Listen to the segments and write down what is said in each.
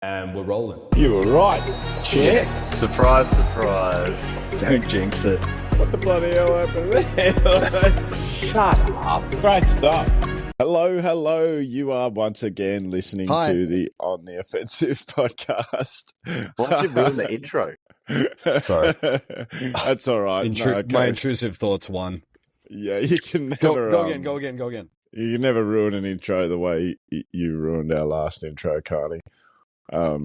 And we're rolling. You were right, Chair. Yeah. Surprise, surprise. Don't jinx it. What the bloody hell happened there? Shut up. Great stuff. Hello. You are once again listening to the On the Offensive podcast. Why did you ruin the intro? Sorry. That's all right. My intrusive thoughts won. Yeah, you can never... Go again. You can never ruin an intro the way you ruined our last intro, Carney. I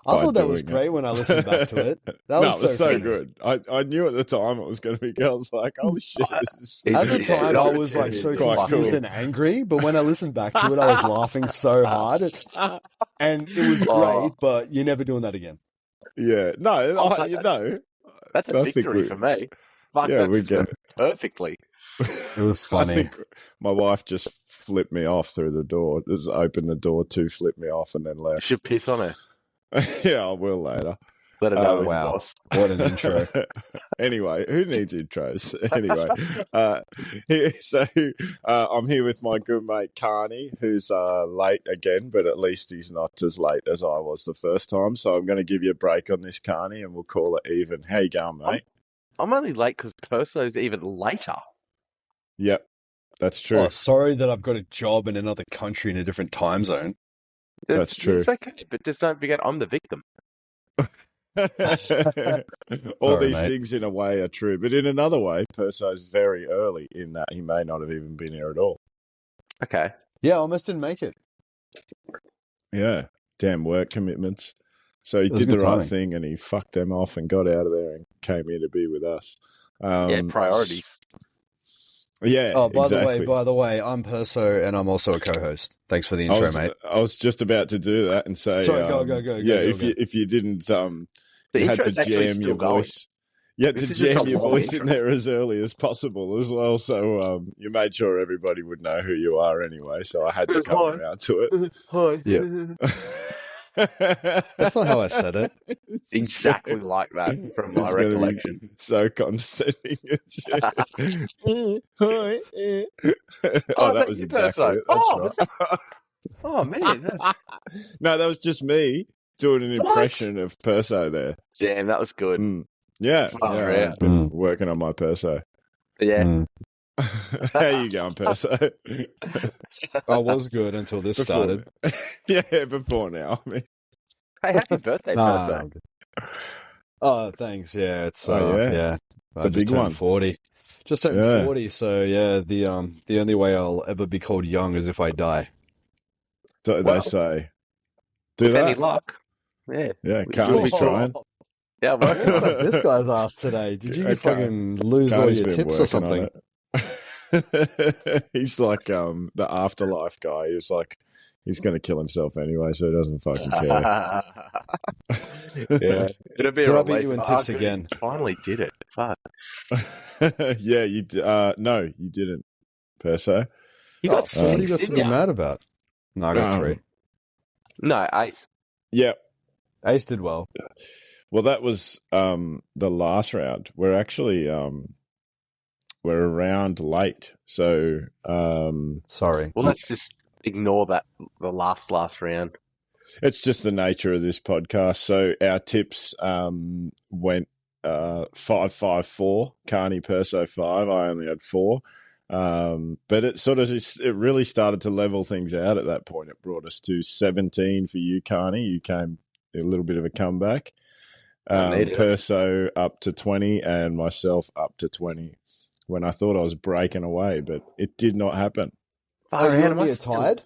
thought that was great when I listened back to it. That was so good. I knew at the time it was going to be good. I was like, holy shit, this is... At the time, I was like so confused and angry, but when I listened back to it, I was laughing so hard. And it was great, but you're never doing that again. Yeah. No. That's a victory for me. We get it perfectly. It was funny. I think my wife just flipped me off through the door. Just opened the door to flip me off and then left. You should piss on her. Yeah, I will later. Let her know. Wow. What an intro. Anyway, who needs intros? Anyway, I'm here with my good mate, Carney, who's late again, but at least he's not as late as I was the first time. So I'm going to give you a break on this, Carney, and we'll call it even. How you going, mate? I'm only late because Perso's even later. Yep, that's true. Oh, sorry that I've got a job in another country in a different time zone. That's true. It's okay, but just don't forget I'm the victim. All these things in a way are true, but in another way, Perso's very early in that he may not have even been here at all. Okay. Yeah, I almost didn't make it. Yeah, damn work commitments. So he did the right thing and he fucked them off and got out of there and came here to be with us. Priorities. Yeah. Oh, by the way, I'm Perso and I'm also a co-host. Thanks for the intro, mate. I was just about to do that and say, sorry, go. Yeah, if you didn't, you had to jam your voice. You had to jam your voice in there as early as possible as well. So you made sure everybody would know who you are anyway. So I had to come around to it. Hi. Yeah. That's not how I said it. Exactly like that from my recollection. So condescending. That was exactly it. Oh, man. No, that was just me doing an impression of Perso there. Damn, that was good. Yeah. I've been working on my Perso. Yeah. How you going, Perso? I was good until this started. Yeah, before now. I mean. Hey, happy birthday, Perso. Oh, thanks. Yeah, it's the I just turned 40. Just turned 40, so yeah, the only way I'll ever be called young is if I die. So they say. Do with that? Any luck? Yeah. Yeah, can't be trying. Yeah, what's up this guy's ass today? Did you fucking lose all your tips or something? He's like the afterlife guy. He's like, he's going to kill himself anyway, so he doesn't fucking care. Yeah. It'll be Did I beat you in tips again? Finally did it. Fuck. Yeah, you did. No, you didn't, Perso. You got six, what you got to be mad about? No, I got 3. No, Ace. Yep. Ace did well. Well, that was the last round. We're actually we're around late, so sorry. Well, let's just ignore that. The last round. It's just the nature of this podcast. So our tips went 5-5-4. Carney, Perso 5. I only had 4. But it really started to level things out at that point. It brought us to 17 for you, Carney. You came a little bit of a comeback. Perso up to 20 and myself up to 20 when I thought I was breaking away, but it did not happen. Oh, you and me are tied?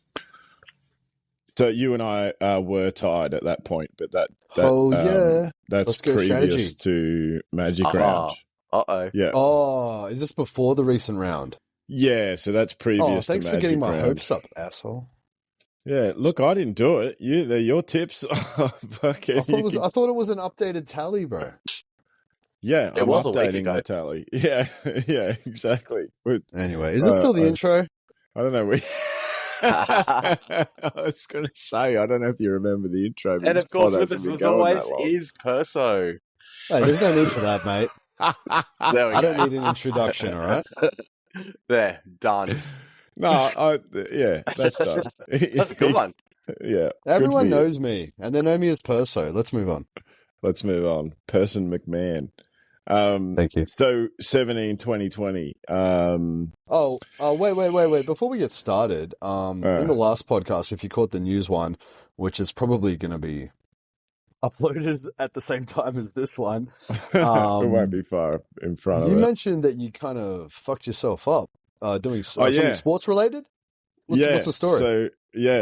So you and I were tied at that point, but that's previous to Magic Round. Uh-oh. Yeah. Oh, is this before the recent round? Yeah, so that's previous to Magic Round. Thanks for getting my hopes up, asshole. Yeah, look, I didn't do it. They're your tips. I thought it was an updated tally, bro. Yeah, I'm updating the tally. Yeah, exactly. Anyway, is it still the intro? I don't know. I was going to say, I don't know if you remember the intro. And of course, with us as always is Perso. Hey, there's no need for that, mate. I don't need an introduction, all right? There, done. No, that's done. That's a good one. Yeah. Everyone knows me, and they know me as Perso. Let's move on. Person McMahon. Thank you. So 17, 2020. Wait. Before we get started, in the last podcast, if you caught the news one, which is probably going to be uploaded at the same time as this one, it won't be far in front of it. You mentioned that you kind of fucked yourself up doing something sports related. What's the story? So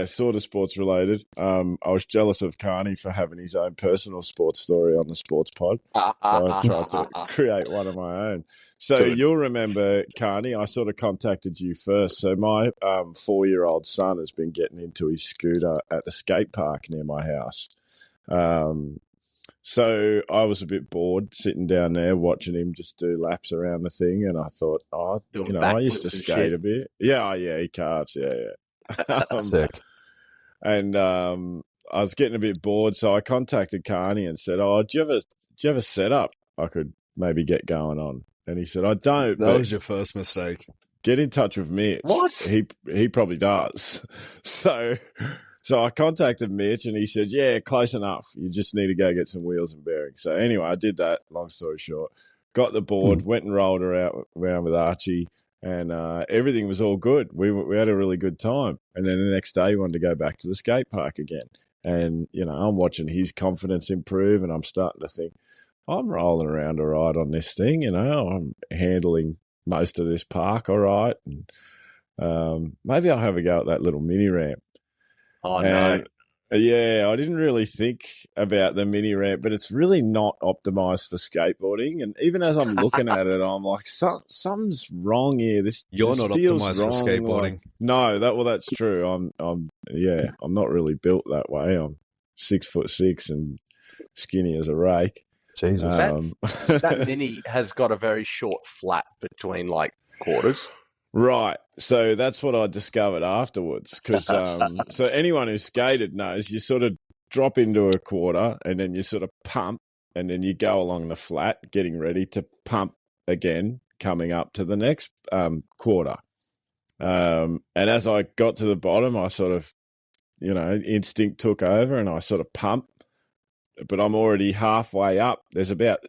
sort of sports related. I was jealous of Carney for having his own personal sports story on the sports pod, so I tried to create one of my own. So you'll remember, Carney, I sort of contacted you first. So my 4-year-old son has been getting into his scooter at the skate park near my house. So I was a bit bored sitting down there watching him just do laps around the thing, and I thought, I used to skate a bit. Yeah, he carves, Sick. And I was getting a bit bored, so I contacted Carney and said, "Oh, do you have a setup I could maybe get going on?" And he said, "I don't." That was your first mistake. Get in touch with Mitch. What? He probably does. So I contacted Mitch, and he said, "Yeah, close enough. You just need to go get some wheels and bearings." So anyway, I did that. Long story short, got the board, went and rolled around with Archie, and everything was all good. We had a really good time. And then the next day, we wanted to go back to the skate park again. And I'm watching his confidence improve, and I'm starting to think, I'm rolling around all right on this thing. I'm handling most of this park all right, and maybe I'll have a go at that little mini ramp. Oh, no. Yeah, I didn't really think about the mini ramp, but it's really not optimized for skateboarding. And even as I'm looking at it, I'm like, something's wrong here. You're not optimized for skateboarding. No, that's true. I'm not really built that way. I'm 6'6" and skinny as a rake. Jesus, that mini has got a very short flat between quarters. Right. So that's what I discovered afterwards. Because so anyone who's skated knows you sort of drop into a quarter and then you sort of pump and then you go along the flat, getting ready to pump again, coming up to the next quarter. And as I got to the bottom, I sort of, instinct took over and I sort of pumped. But I'm already halfway up. There's about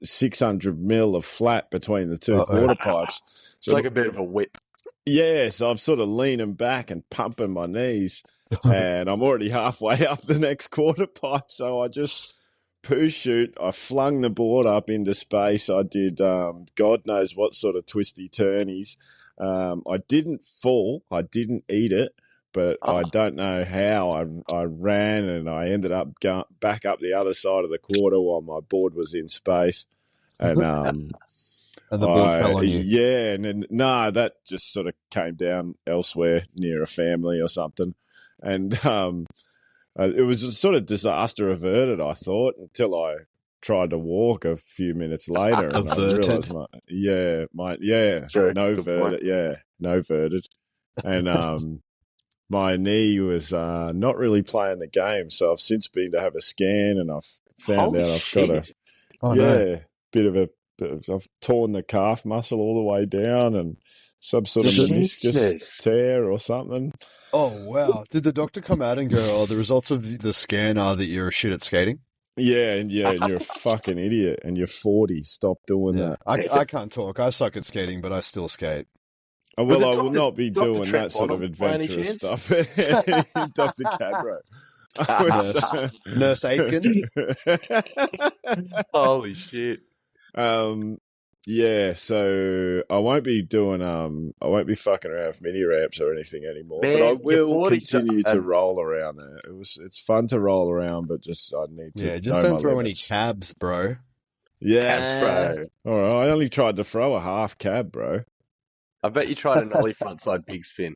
600 mil of flat between the two quarter pipes. So it's like a bit of a whip. Yeah, so I'm sort of leaning back and pumping my knees, and I'm already halfway up the next quarter pipe. So I just shoot. I flung the board up into space. I did God knows what sort of twisty turnies. I didn't fall. I didn't eat it. But I don't know how I ran, and I ended up back up the other side of the quarter while my board was in space. And and the board fell on you. Yeah, and then that just sort of came down elsewhere near a family or something. And it was sort of disaster averted, I thought, until I tried to walk a few minutes later. And I realized no verted. And my knee was not really playing the game, so I've since been to have a scan, and I've found out I've got I've torn the calf muscle all the way down, and some sort of meniscus tear or something. Oh wow! Did the doctor come out and go, "Oh, the results of the scan are that you're shit at skating"? Yeah, and you're a fucking idiot, and you're 40. Stop doing that. I can't talk. I suck at skating, but I still skate. Oh, well, I will not be doing that sort of adventurous stuff. Dr. Cadbro. Nurse Aitken. Holy shit. Yeah, so I won't be doing I won't be fucking around with mini ramps or anything anymore. Man, but I will continue to roll around there. It's fun to roll around, but I need to. Yeah, just don't throw any cabs, bro. Yeah, bro. All right, I only tried to throw a half cab, bro. I bet you tried an Ollie frontside big spin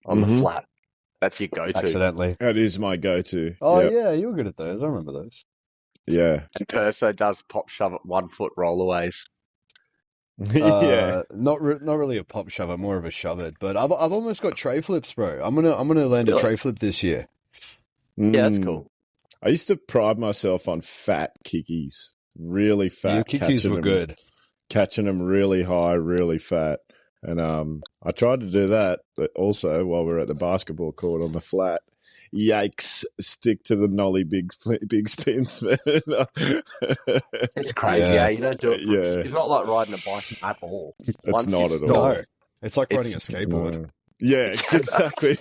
on the flat. That's your go-to. Accidentally. That is my go-to. Oh, yeah, you were good at those. I remember those. Yeah. And Perso does pop shove at 1 foot rollaways. Yeah. Not really a pop shove, more of a shove it. But I've almost got tray flips, bro. I'm gonna land a tray flip this year. Yeah, that's cool. I used to pride myself on fat kickies. Really fat. Your kickies were good. Catching them really high, really fat. And I tried to do that, but also while we were at the basketball court on the flat. yikes, stick to the nollie big spins. It's crazy, Yeah. You don't do it. It's not like riding a bike at all. It's not at all. No, it's like riding a skateboard. No. Yeah, it's exactly.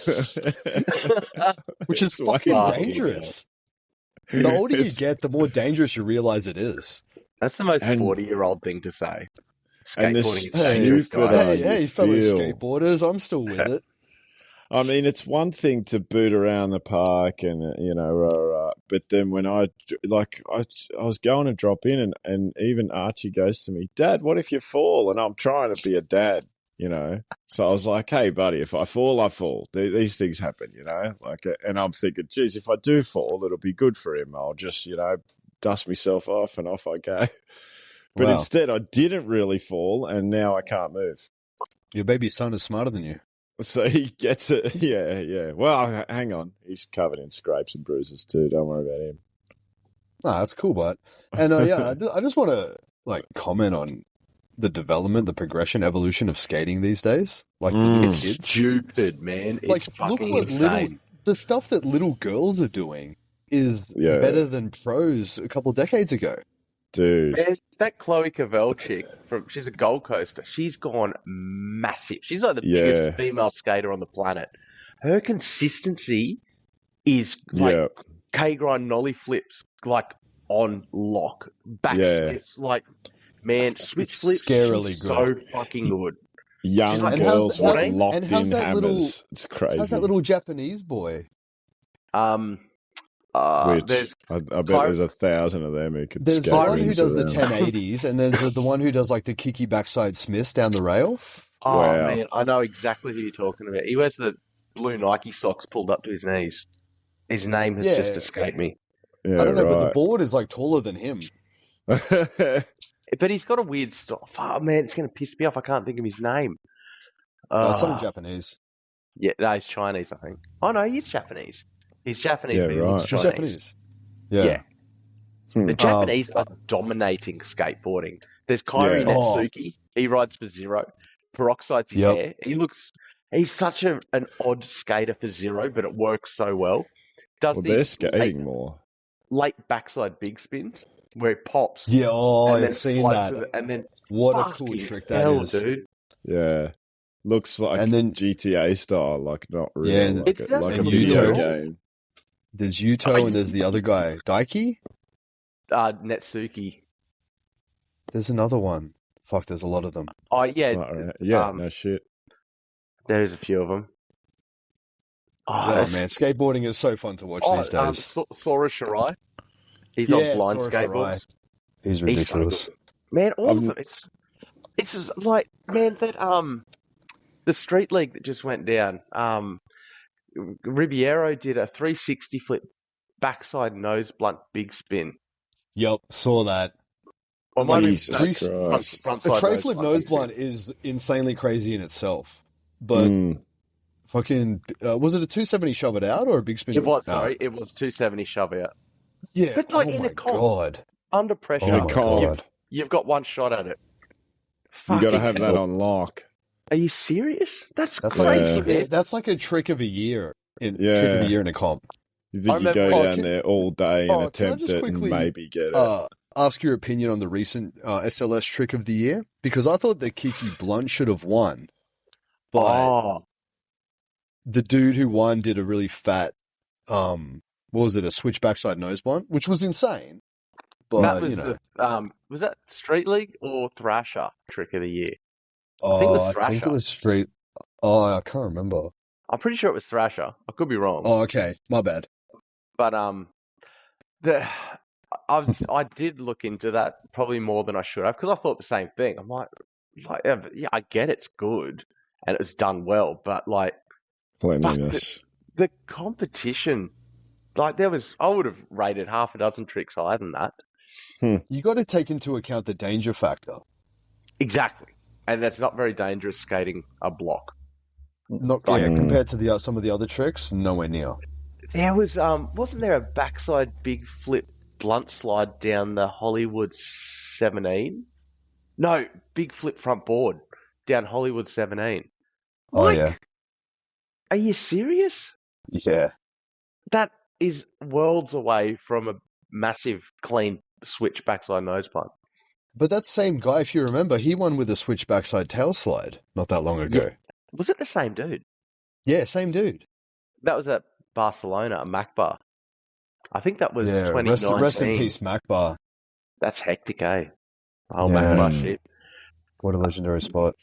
Which is fucking dangerous. The older you get, the more dangerous you realize it is. That's the most 40-year-old thing to say. Skateboarding is dangerous, guys. Hey, fellow skateboarders, I'm still with it. I mean, it's one thing to boot around the park and, but then when I was going to drop in and even Archie goes to me, Dad, what if you fall? And I'm trying to be a dad, So I was like, hey, buddy, if I fall, I fall. These things happen, and I'm thinking, geez, if I do fall, it'll be good for him. I'll just, dust myself off and off I go. But instead, I didn't really fall, and now I can't move. Your baby son is smarter than you. So he gets it. Yeah. Well, hang on. He's covered in scrapes and bruises too. Don't worry about him. No, that's cool, but and I just want to comment on the development, the progression, evolution of skating these days. Like the little kids, stupid man. It's fucking insane. The stuff that little girls are doing is better than pros a couple of decades ago. Dude. Man, that Chloe Covell chick, she's a Gold Coaster. She's gone massive. She's like the biggest female skater on the planet. Her consistency is like K-grind nollie flips, like on lock. Back splits, man, switch flips. Scarily good. So fucking good. Young girls with locked in hammers. It's crazy. How's that little Japanese boy? Which I bet there's 1,000 of them who could skate. There's the one who does the 1080s, and there's the one who does like the kicky backside smiths down the rail. Oh man, I know exactly who you're talking about. He wears the blue Nike socks pulled up to his knees. His name has just escaped me. Yeah, I don't know, but the board is like taller than him. But he's got a weird style. Oh man, it's going to piss me off. I can't think of his name. That's something Japanese. Yeah, no, he's Chinese, I think. Oh no, he's Japanese. He's Japanese, but he looks Chinese. He's Japanese. Yeah. The Japanese are dominating skateboarding. There's Kairi Netsuki. He rides for Zero. Peroxide's his hair. He's such an odd skater for Zero, but it works so well. They're skating more. Late backside big spins where it pops. Yeah, I've seen that. And then what a cool trick that is. Dude. Yeah. Looks like GTA style, like not really. Yeah, it's like a video game. There's Yuto and there's the other guy. Daiki? Netsuki. There's another one. Fuck, there's a lot of them. Oh, yeah. No shit. There's a few of them. Oh, man. Skateboarding is so fun to watch these days. Sora Shirai. He's on blind skateboards. He's ridiculous. So man, all of them. It's just like, man, that, the street league that just went down, Ribeiro did a 360 flip backside nose blunt big spin. Yep, saw that. Jesus Christ. The tray flip nose blunt is insanely crazy in itself. But fucking, was it a 270 shove it out or a big spin? It was, sorry. It was 270 shove out. Yeah. But like in a comp, under pressure, you've got one shot at it. You got to have that on lock. Are you serious? That's crazy, man. That's like a trick of a year. Trick of a year in a comp. You think you go down there all day and attempt it and maybe get it? Ask your opinion on the recent SLS trick of the year? Because I thought that Kiki Blunt should have won. But the dude who won did a really fat, what was it, a switch backside nose blunt, which was insane. But, that was was that Street League or Thrasher trick of the year? I think it was Street. Oh, I can't remember. I'm pretty sure it was Thrasher. I could be wrong. Oh, okay. My bad. But I did look into that probably more than I should have because I thought the same thing. I'm like, yeah, I get it's good and it's done well, but like, the competition, like I would have rated half a dozen tricks higher than that. You got to take into account the danger factor. Exactly. And that's not very dangerous skating a block. Not compared to some of the other tricks, nowhere near. There was wasn't there a backside big flip blunt slide down the Hollywood 17? No, big flip front board down Hollywood 17. Oh yeah. Are you serious? Yeah. that is worlds away from a massive clean switch backside nose punt. But that same guy, if you remember, he won with a switch backside tail slide not that long ago. Yeah. Was it the same dude? Yeah, same dude. That was at Barcelona, a Macbar. I think that was 2019. Rest in peace, Macbar. That's hectic, eh? Oh, Macbar shit. What a legendary spot.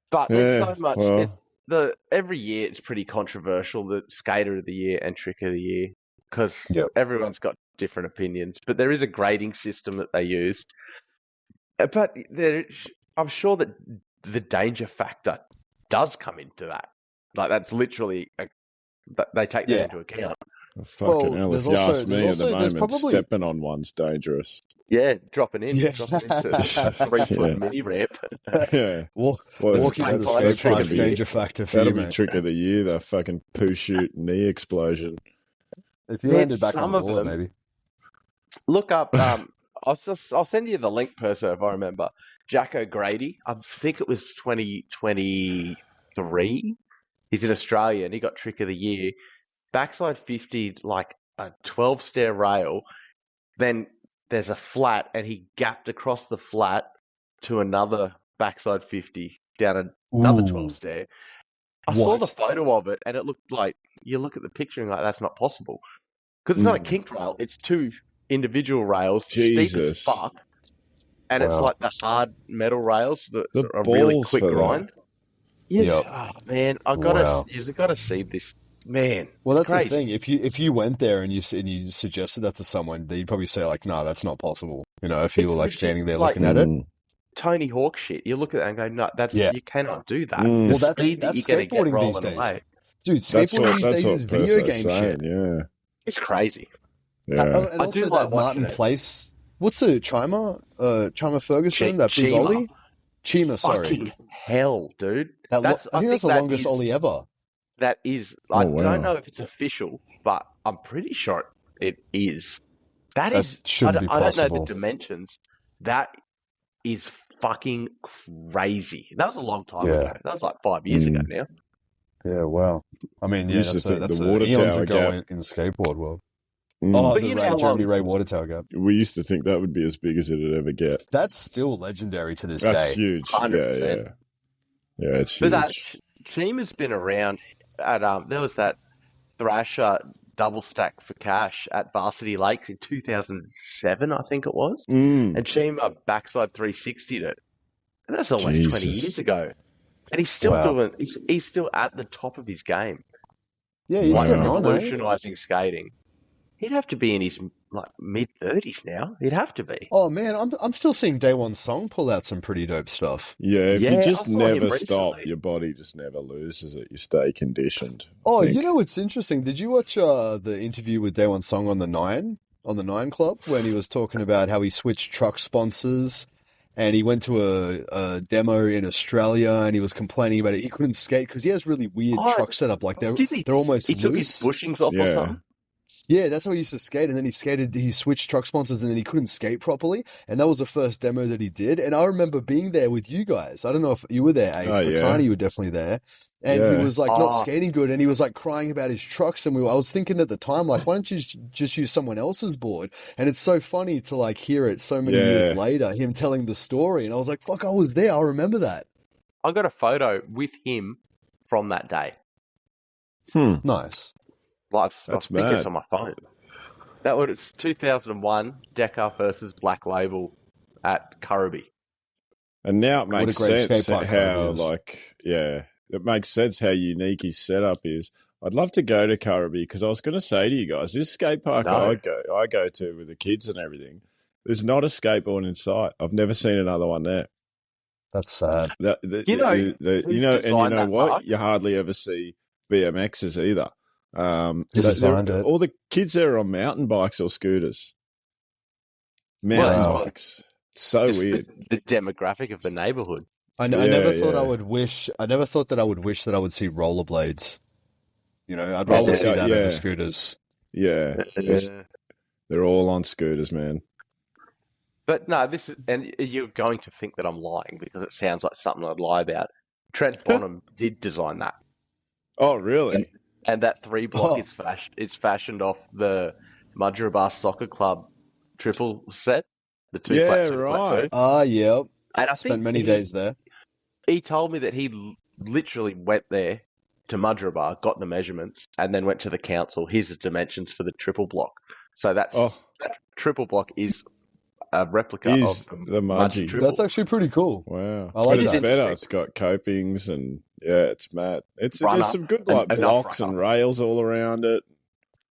But there's so much. Well, every year it's pretty controversial, the Skater of the Year and Trick of the Year, because everyone's got different opinions. But there is a grading system that they use. But I'm sure that the danger factor does come into that. Like, that's literally, they take that into account. Fucking hell, if you ask me at the moment, stepping on one's dangerous. Yeah, dropping into a 3-foot mini ramp. Yeah. Walking to the skate park's danger factor for that'll you, be mate. Trick of the Year, the fucking poo shoot knee explosion. If you landed back on the board, maybe. Look up, I'll send you the link, Perso, if I remember. Jack O'Grady, I think it was 2023. He's in Australia and he got Trick of the Year. Backside 50, like a 12-stair rail. Then there's a flat and he gapped across the flat to another backside 50 down another 12-stair. I saw the photo of it and it looked like, you look at the picture and like, that's not possible. Because it's not a kinked rail, it's two individual rails, steep as fuck. And it's like the hard metal rails that are really quick grind. Yeah, oh, man, you've got to see this, man. Well, that's crazy. The thing. If you went there and you suggested that to someone, they'd probably say like, "No, that's not possible." You know, if you were like standing there looking at it, Tony Hawk shit. You look at that and go, "No, you cannot do that." Well, the speed that you're going to get rolling away, dude. Skateboarding these days is video game shit. Yeah, it's crazy. Yeah, and also that Martin Place. What's the Chima? Chima Ferguson, that big Ollie? Chima, sorry. Fucking hell, dude. I think that's the longest Ollie ever. That is. I don't know if it's official, but I'm pretty sure it is. That is. Shouldn't be possible. I don't know the dimensions. That is fucking crazy. That was a long time ago. That was like 5 years ago now. Yeah, wow. I mean, that's the water tower gap in the skateboard world. Oh, the Jeremy Ray water tower gap. We used to think that would be as big as it'd ever get. That's still legendary to this day. That's huge. 100%. Yeah, it's huge. But that team has been around. There was that Thrasher double stack for cash at Varsity Lakes in 2007, I think it was. And Chima backside 360'd it. And that's almost 20 years ago. And he's still doing. He's still at the top of his game. Yeah, he's getting on, revolutionising skating. He'd have to be in his mid-30s now. He'd have to be. Oh, man, I'm still seeing Daewon Song pull out some pretty dope stuff. Yeah, if you just never stop, your body just never loses it. You stay conditioned. Oh, you know what's interesting? Did you watch the interview with Daewon Song on the Nine Club when he was talking about how he switched truck sponsors and he went to a demo in Australia and he was complaining about it. He couldn't skate because he has really weird truck setup. Like they're almost loose. He took his bushings off or something? Yeah, that's how he used to skate, and then he switched truck sponsors, and then he couldn't skate properly, and that was the first demo that he did, and I remember being there with you guys. I don't know if you were there, Ace, but Carney, you were definitely there, and he was like not skating good, and he was like crying about his trucks, and I was thinking at the time, like, why don't you just use someone else's board? And it's so funny to like hear it so many years later, him telling the story, and I was like, fuck, I was there, I remember that. I got a photo with him from that day. Nice. I think it's on my phone. That was 2001 Deca versus Black Label at Currabee. And now it makes sense how it makes sense how unique his setup is. I'd love to go to Currabee because I was going to say to you guys, this skate park I go to with the kids and everything, there's not a skateboard in sight. I've never seen another one there. That's sad. You know what? Park? You hardly ever see BMXs either. All the kids there are on mountain bikes or scooters. Mountain bikes. So weird. The demographic of the neighborhood. I never thought I would wish that I would see rollerblades. You know, I'd rather see that over scooters. Yeah. They're all on scooters, man. But no, and you're going to think that I'm lying because it sounds like something I'd lie about. Trent Bonham did design that. Oh, really? And that 3 block is fashioned off the Mudgeeraba Soccer Club triple set, the 2 flat 2 flat 2. Ah, yeah. And I spent many days there. He told me that he literally went there to Mudgeeraba, got the measurements, and then went to the council. Here's the dimensions for the triple block. So that triple block is a replica of the Mudgee triple. That's actually pretty cool. Wow. I like that. It's better. It's got copings and it's mad. There's some good blocks and rails all around it.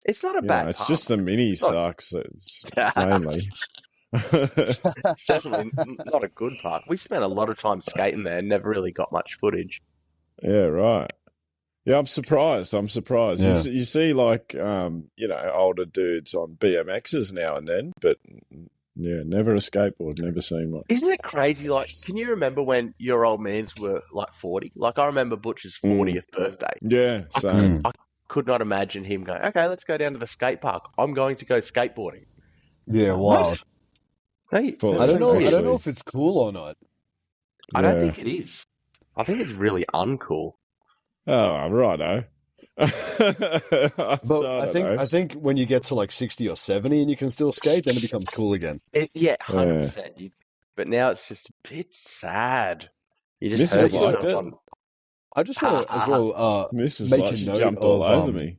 It's not a bad It's just the mini sucks. It's mainly. It's definitely not a good part. We spent a lot of time skating there and never really got much footage. Yeah, right. Yeah, I'm surprised. Yeah. You see, like, older dudes on BMXs now and then, but never a skateboard, never seen one. Isn't it crazy? Like, can you remember when your old mans were like 40? Like, I remember Butch's 40th birthday. Yeah, same. I could not imagine him going, okay, let's go down to the skate park. I'm going to go skateboarding. Yeah, wild. Hey, I don't know if it's cool or not. I don't think it is. I think it's really uncool. Oh, righto. But I think when you get to like 60 or 70 and you can still skate, then it becomes cool again. 100%. But now it's just a bit sad. You just heard like that. I just want to as well make a note all over me.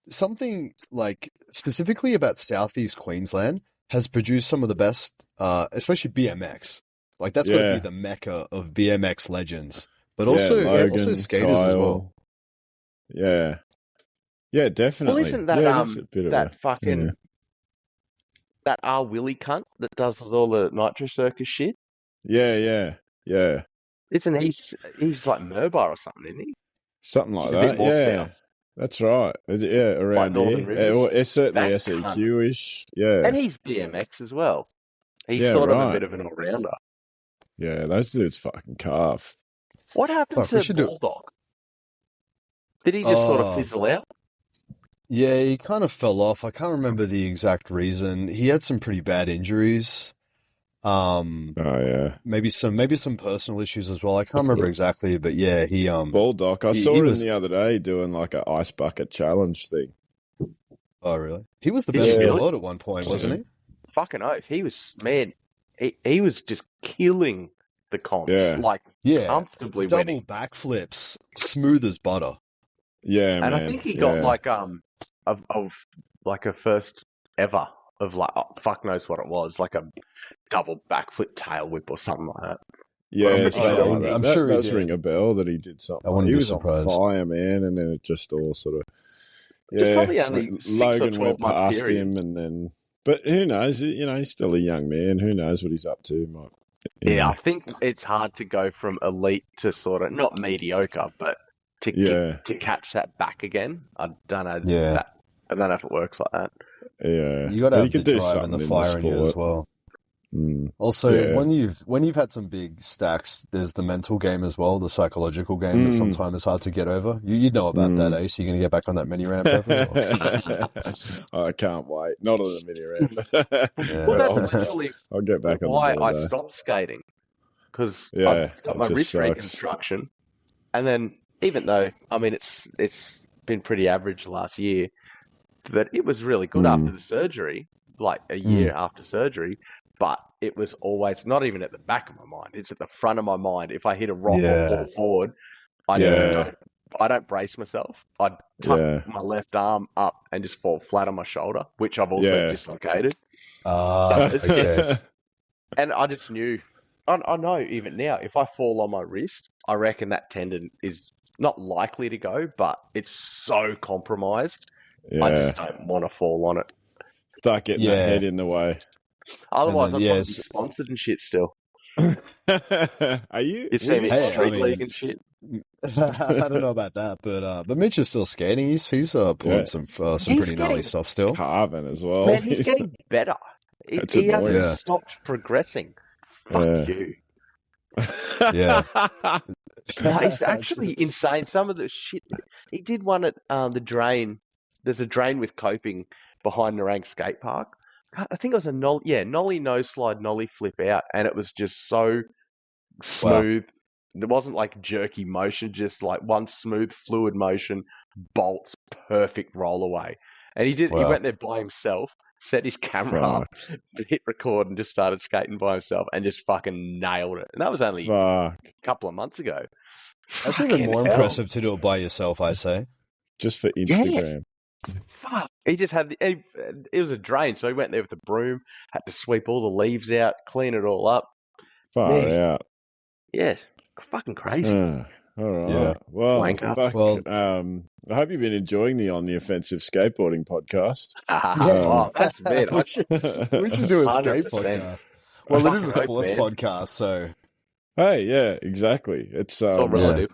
Something like specifically about Southeast Queensland has produced some of the best, especially BMX. Like that's got to be the mecca of BMX legends, but also skaters Kyle. as well. Yeah, definitely. Well, isn't that that R Willie cunt that does all the Nitro Circus shit? Yeah. Isn't he's like Murbar or something, isn't he? Something like that. Yeah. South. That's right. Yeah, around here. It's certainly SEQ-ish. Yeah. And he's BMX as well. He's sort of a bit of an all-rounder. Yeah, those dudes fucking carve. What happened to Baldock? Did he just sort of fizzle out? Yeah, he kind of fell off. I can't remember the exact reason. He had some pretty bad injuries. Maybe some personal issues as well. I can't remember exactly, but yeah, he Baldock. I saw him the other day doing like an ice bucket challenge thing. Oh really? He was the best in the world at one point, wasn't he? Fucking oath. He was he was just killing the comps. Comfortably double winning. Backflips, smooth as butter. Yeah, and I think he got like of like a first ever of like fuck knows what it was, like a double backflip tail whip or something like that. Yeah, I'm sure that does ring a bell that he did something. He was surprised. On fire, man, and then it just all sort of probably only Logan went past him, and then. But who knows? He's still a young man. Who knows what he's up to? I think it's hard to go from elite to sort of not mediocre, but to catch that back again. I don't know. I don't know if it works like that. Yeah, you got to have the drive and the fire in you as well. Also, when you've had some big stacks, there's the mental game as well, the psychological game that sometimes is hard to get over. You know about that, Ace. You're going to get back on that mini ramp. I can't wait. Not on the mini ramp. Well, that's literally I'll get back on why I stopped skating, because I got my wrist reconstruction, and then even though it's been pretty average last year, but it was really good after the surgery, like a year after surgery. But it was always not even at the back of my mind. It's at the front of my mind. If I hit a rock or fall forward, I don't brace myself. I tuck my left arm up and just fall flat on my shoulder, which I've also dislocated. And I just knew. I know even now, if I fall on my wrist, I reckon that tendon is not likely to go, but it's so compromised. Yeah. I just don't want to fall on it. Start getting that head in the way. Otherwise, I'd want to be sponsored and shit still. Are you? You see me street league and shit. I don't know about that, but Mitch is still skating. He's pulling some pretty gnarly stuff still. Carving as well. Man, he's getting better. He hasn't stopped progressing. Fuck you. Yeah. It's actually insane. Some of the shit he did one at the drain. There's a drain with coping behind Narang skate park. I think it was a nollie nose slide, nollie flip out, and it was just so smooth There wasn't like jerky motion, just like one smooth, fluid motion, bolts, perfect roll away. And he went there by himself, set his camera up, hit record, and just started skating by himself and just fucking nailed it. And that was only a couple of months ago. That's even more impressive to do it by yourself, I say. Just for Instagram. Yeah. Fuck. He just had it was a drain, so he went there with the broom, had to sweep all the leaves out, clean it all up. Far out. Yeah. Fucking crazy. All right. Yeah. Well, I hope you've been enjoying the On the Offensive Skateboarding podcast. That's bad. We should do a 100%. skate podcast. Well, it is a sports podcast, so. Hey, yeah, exactly. It's all relative.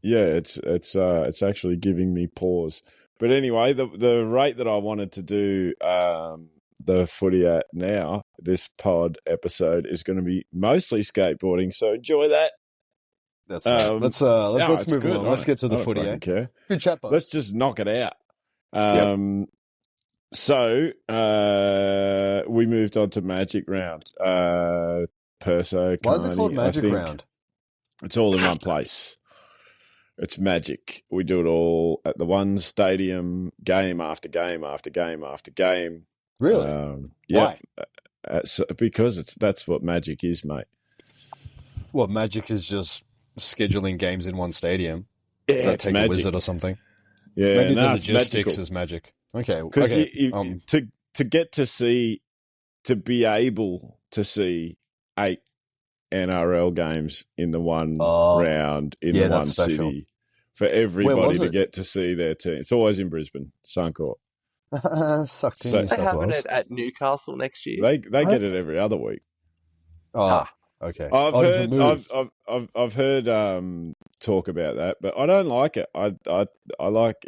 Yeah, it's actually giving me pause. But anyway, the rate that I wanted to do the footy at now, this pod episode is going to be mostly skateboarding. So enjoy that. That's right. Let's move good. on. Let's get to the footy. Care. Good chat, bud. Let's just knock it out. So we moved on to Magic Round. Perso. Why is it called Magic Round? It's all in one place. It's magic. We do it all at the one stadium, game after game after game after game. Really? Yeah. Why? Because that's what magic is, mate. Well, magic is just scheduling games in one stadium. Yeah, Does that take a wizard or something? Yeah, maybe the logistics is magic. Okay, because to get to see, to be able to see 8 NRL games in the one round in the one city for everybody to get to see their team. It's always in Brisbane, Suncorp. Sucked in. They having it at Newcastle next year. They get it every other week. Okay. I've heard talk about that, but I don't like it. I like,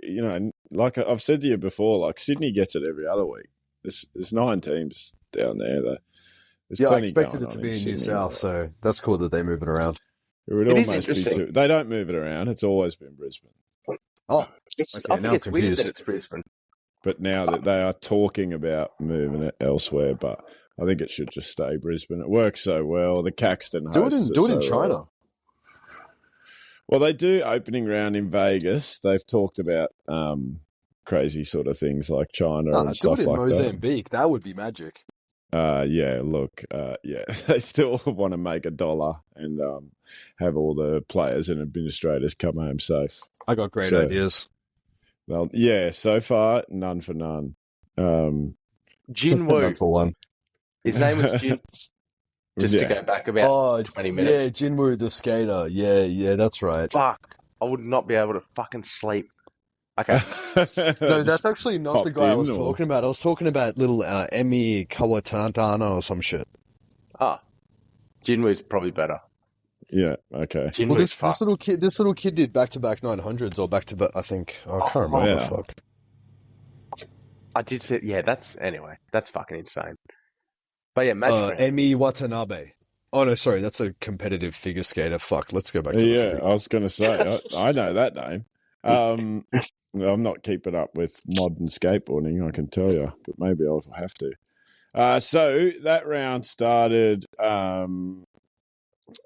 like I've said to you before, like Sydney gets it every other week. There's 9 teams down there. I expected it to be in New South, so that's cool that they move it around. It would almost be too. They don't move it around. It's always been Brisbane. Oh, okay. Now I'm confused. It's Brisbane. But now that they are talking about moving it elsewhere, but I think it should just stay Brisbane. It works so well. The Caxton hosts do it in China. Well, they do opening round in Vegas. They've talked about crazy sort of things like China and stuff like that. Do it in Mozambique. That would be magic. They still want to make $1 and have all the players and administrators come home safe. I got great ideas. Well, so far, none for none. Jinwoo. None for one. His name was Jin. Just to go back about 20 minutes. Yeah, Jinwoo the skater. Yeah, that's right. Fuck. I would not be able to fucking sleep. Okay. No, that's actually not the guy I was talking about. I was talking about little Ema Kawakami or some shit. Jinwoo's probably better. Yeah, okay. Well, this little kid did back-to-back 900s or back-to-back, I think. I can't remember. Yeah. Fuck. I did say, that's fucking insane. But yeah, Magic Emi Watanabe. Oh, no, sorry, that's a competitive figure skater. Fuck, let's go back to the I was going to say, I know that name. I'm not keeping up with modern skateboarding, I can tell you, but maybe I'll have to. So that round started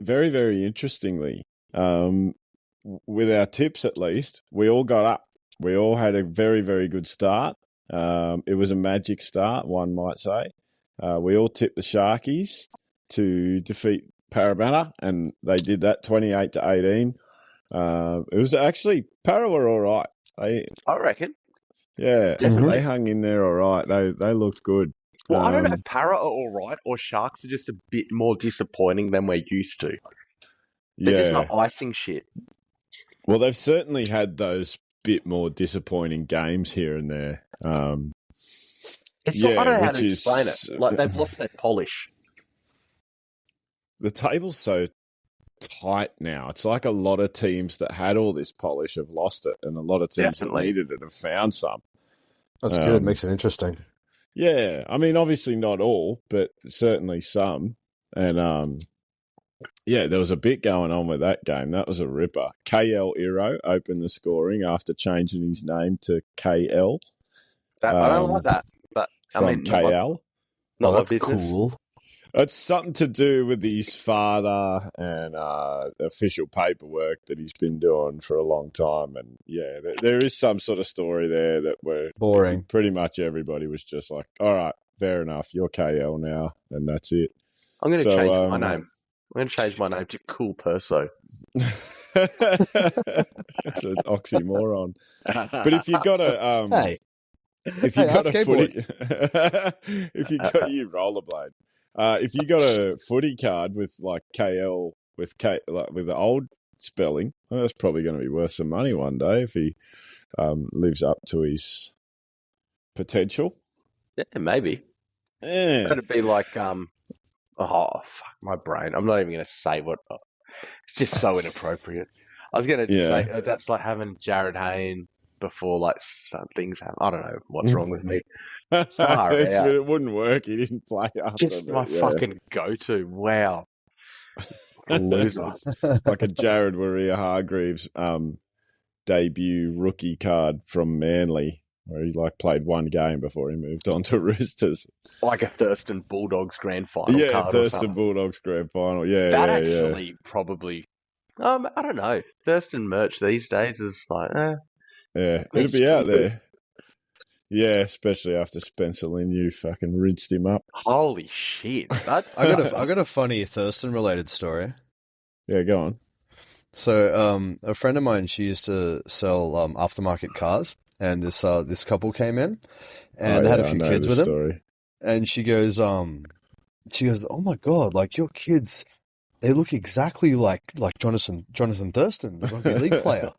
very, very interestingly. With our tips, at least, we all got up. We all had a very, very good start. It was a magic start, one might say. We all tipped the Sharkies to defeat Parramatta, and they did that 28-18. It was actually Para were all right. I reckon. Yeah, they hung in there all right. They looked good. Well, I don't know if Para are all right or Sharks are just a bit more disappointing than we're used to. They're just not icing shit. Well, they've certainly had those bit more disappointing games here and there. I don't know how to explain it. Like, they've lost their polish. The table's so tight now. It's like a lot of teams that had all this polish have lost it, and a lot of teams that needed it have found some. That's good. Makes it interesting. Yeah. I mean, obviously not all, but certainly some. And, there was a bit going on with that game. That was a ripper. KL Iro opened the scoring after changing his name to KL. I don't like that. But I mean, KL. Not that's business. cool. It's something to do with his father and official paperwork that he's been doing for a long time. And yeah, there is some sort of story there that where Boring. pretty much everybody was just like, all right, fair enough, you're KL now, and that's it. I'm going to change my name. I'm going to change my name to Cool Perso. That's an oxymoron. But if you got a if you got a footy, if you got you rollerblade, if you got a footy card with like KL with with the old spelling, well, that's probably going to be worth some money one day if he lives up to his potential. Yeah, maybe. Yeah. It'd be like oh fuck my brain. I'm not even going to say what. It's just so inappropriate. I was going to say that's like having Jared Hayne before like some things happen. I don't know what's wrong with me. It wouldn't work. He didn't play after. Just my fucking go-to. Wow. Loser. Like a Jared Warrior-Hargreaves debut rookie card from Manly, where he like played one game before he moved on to Roosters. Like a Thurston Bulldogs grand final card. Yeah, Thurston Bulldogs grand final. Yeah, that actually probably. I don't know. Thurston merch these days is like, yeah, it'll be out there. Yeah, especially after Spencer Lynn fucking rinsed him up. Holy shit! I got a funny Thurston related story. Yeah, go on. So, a friend of mine, she used to sell aftermarket cars, and this couple came in, and they had a few kids with them. And she goes, "Oh my god, like your kids, they look exactly like Jonathan Thurston, the rugby league player."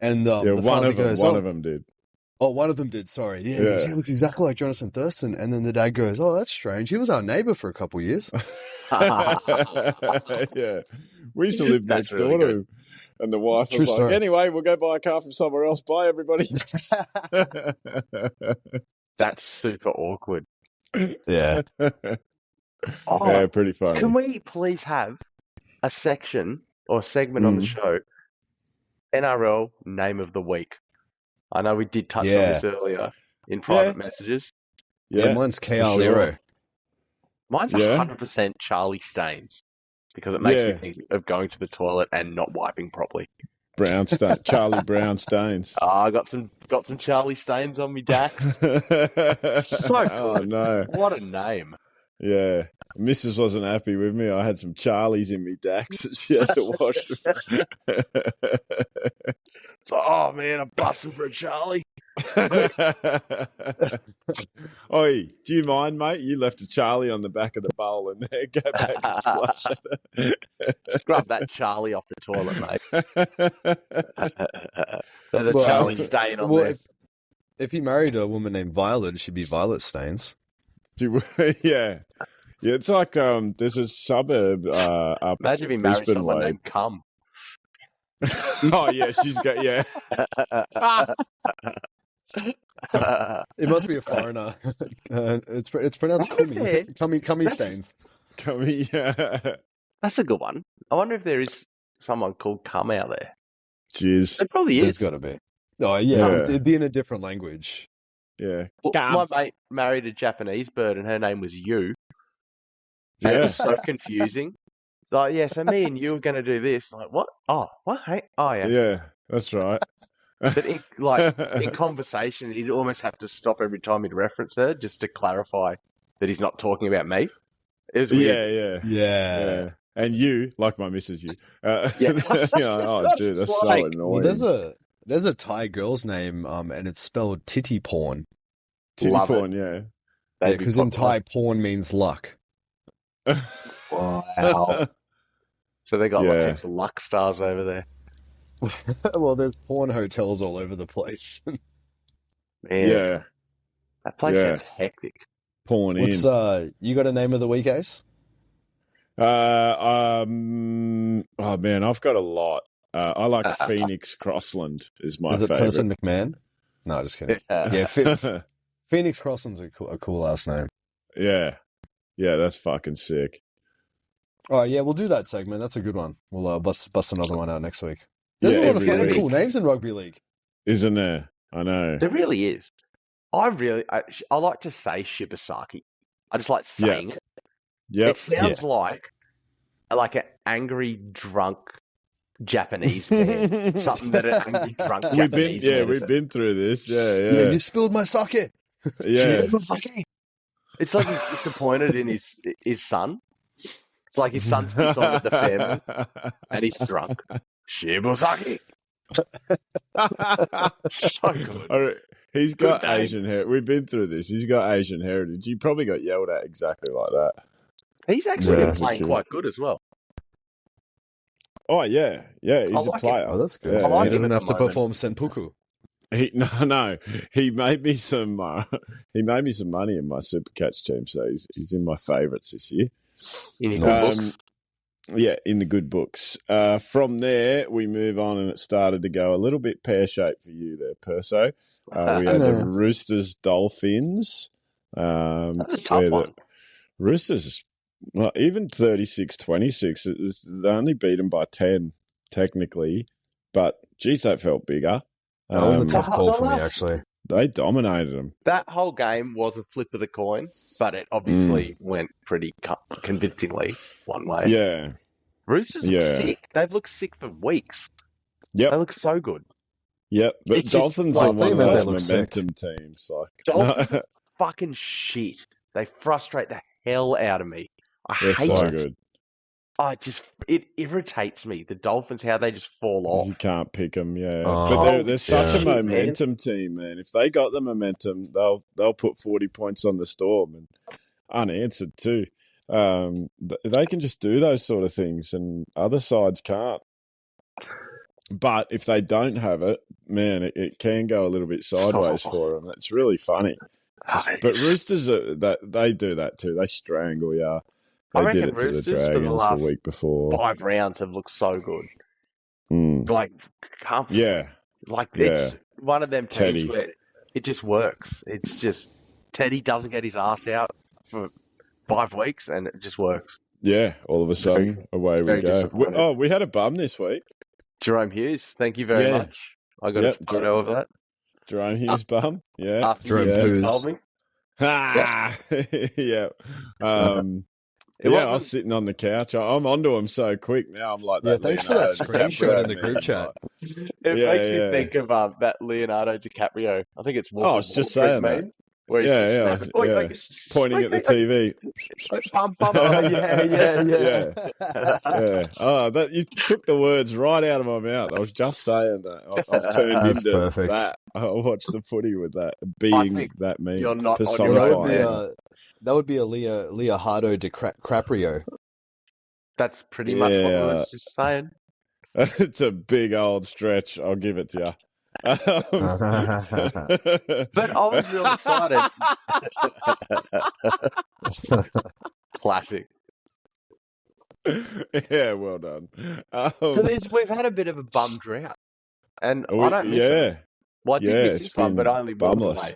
And the father goes, one of them did. Oh, one of them did. Sorry, yeah. He looks exactly like Jonathan Thurston. And then the dad goes, "Oh, that's strange. He was our neighbour for a couple of years." Yeah, we used to live next door to him, and the wife was like, "Anyway, we'll go buy a car from somewhere else. Bye, everybody." That's super awkward. Yeah. Yeah, pretty funny. Can we please have a section or segment on the show? NRL name of the week. I know we did touch on this earlier in private messages. Yeah, mine's KL Hero. Mine's 100% Charlie Staines because it makes me think of going to the toilet and not wiping properly. Charlie Brown Staines. I got some Charlie Staines on me, Dax. So good. Oh no! What a name. Yeah. Mrs. wasn't happy with me. I had some Charlies in me, Dax. She had to wash them. It's like, oh man, I'm busting for a Charlie. Oi, do you mind, mate? You left a Charlie on the back of the bowl in there. Go back and flush it. Scrub that Charlie off the toilet, mate. There's a Charlie stain on there. If he married a woman named Violet, she'd be Violet Stains. Yeah. Yeah, it's like there's a suburb up Imagine if he married someone named Cum. Oh yeah, she's got It must be a foreigner. It's pronounced Cummy Stains. Cummy, yeah. That's a good one. I wonder if there is someone called Cum out there. Jeez. There probably is. There's got to be. Oh yeah, it'd be in a different language. Yeah. Well, my mate married a Japanese bird and her name was Yu. Yeah. It was so confusing. It's like, yeah, so me and you are going to do this. I'm like, what? Oh, what? Hey? Oh, yeah. Yeah, that's right. But in conversation, he'd almost have to stop every time he'd reference her just to clarify that he's not talking about me. It was weird. Yeah. And you, like my missus, you. Oh, dude, that's so annoying. Well, there's a Thai girl's name, and it's spelled titty porn. Titty porn, yeah. Yeah, because in Thai, porn means luck. Wow. So they got heaps of luck stars over there. Well, there's porn hotels all over the place. Man, yeah. That place sounds hectic. Porn in. You got a name of the week, Ace? Oh man, I've got a lot. I like Phoenix Crossland is my favorite. Is it Person McMahon? No, just kidding. Yeah, Phoenix Crossland's a cool last name. Yeah, that's fucking sick. All right, yeah, we'll do that segment. That's a good one. We'll bust another one out next week. There's a lot of fucking cool names in rugby league, isn't there? I know there really is. I like to say Shibasaki. I just like saying it. Yep. It sounds like an angry drunk Japanese man. Something that an angry drunk Japanese man we've been through this. Yeah. You spilled my sake. Yeah. It's like he's disappointed in his son. It's like his son sits on with the family and he's drunk. Shibosaki. So good. He's got Asian hair. We've been through this. He's got Asian heritage. He probably got yelled at exactly like that. He's actually playing quite good as well. Oh yeah, he's a player. Oh, that's good. Yeah, he doesn't have to perform senpuku. No. He made me some. He made me some money in my Supercatch team, so he's in my favourites this year. In your good books? Yeah, in the good books. From there, we move on, and it started to go a little bit pear-shaped for you there, Perso. We had the Roosters Dolphins. That's a tough one. Roosters, well, even 36-26, they only beat them by 10, technically. But, geez, that felt bigger. That was a tough call for me, actually. They dominated them. That whole game was a flip of the coin, but it obviously went pretty convincingly one way. Yeah. Roosters look sick. They've looked sick for weeks. Yep. They look so good. Yep, but It's Dolphins just, are one of those momentum teams. Dolphins are fucking shit. They frustrate the hell out of me. They're hate so it. good. It irritates me. The Dolphins, how they just fall off. You can't pick them, Oh, but they're such a shit, momentum team, man. If they got the momentum, they'll put 40 points on the Storm and unanswered too. They can just do those sort of things, and other sides can't. But if they don't have it, man, it can go a little bit sideways for them. It's really funny. But Roosters, they do that too. They strangle you. They did it to the Dragons the week before. 5 rounds have looked so good. It's one of them teams where it just works. It's just Teddy doesn't get his ass out for 5 weeks, and it just works. Yeah, all of a sudden, away we go. We had a bum this week. Jerome Hughes, thank you very much. I got a photo of that. Jerome Hughes bum, yeah. After Jerome told me. Yeah. I was sitting on the couch. I'm onto him so quick now. I'm like, thanks for that screenshot in the group chat. It makes me think of that Leonardo DiCaprio. I think it's I was just saying that. Where he's pointing at the TV. Oh, you took the words right out of my mouth. I was just saying that. I've turned into perfect. that. I watched the footy with that being that meme. You're not that would be a Leonardo DiCaprio. That's pretty much what I was just saying. It's a big old stretch. I'll give it to you. But I was real excited. Classic. Yeah, well done. We've had a bit of a bum drought, and I don't miss it. Well, I did miss this one, but I only walked away.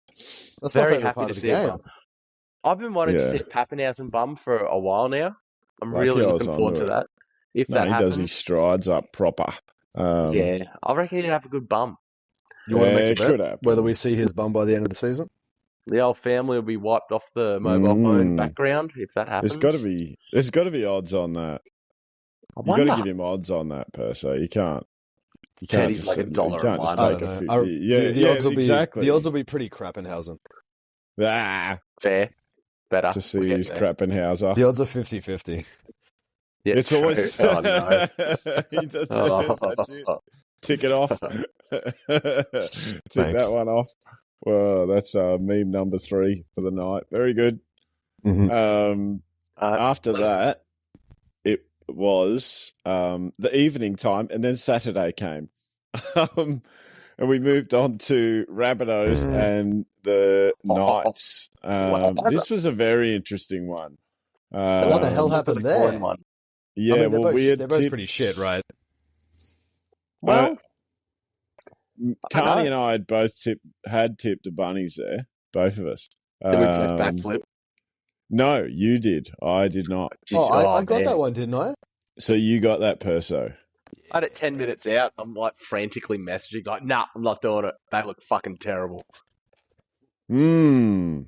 That's very my happy part to of the see game. it. I've been wanting to see Pappenhausen bum for a while now. I'm really looking forward to that. If that happens, does his strides up proper. I reckon he'd have a good bum. You want to make a bet whether we see his bum by the end of the season? The old family will be wiped off the mobile phone background if that happens. There's got to be odds on that. You've got to give him odds on that, Perso. You can't. You can't Teddy's just, like $1 you can't just take a 50. The odds will be pretty Krappenhausen. Fair. Better. To see his Krappenhauser. The odds are 50-50. Yeah, it's always... Oh, no. That's it. Tick it off. Tick that one off. Well, that's meme number 3 for the night. Very good. Mm-hmm. After that, it was the evening time, and then Saturday came. And we moved on to Rabbitohs and the Knights. This was a very interesting one. What the hell happened there? Yeah, I mean, they're both pretty shit, right? Well, Carney and I had both tipped the bunnies there, both of us. Did we both backflip? No, you did. I did not. I got that one, didn't I? So you got that Perso. I had it 10 minutes out. I'm like frantically messaging, like, nah, I'm not doing it. They look fucking terrible. Well,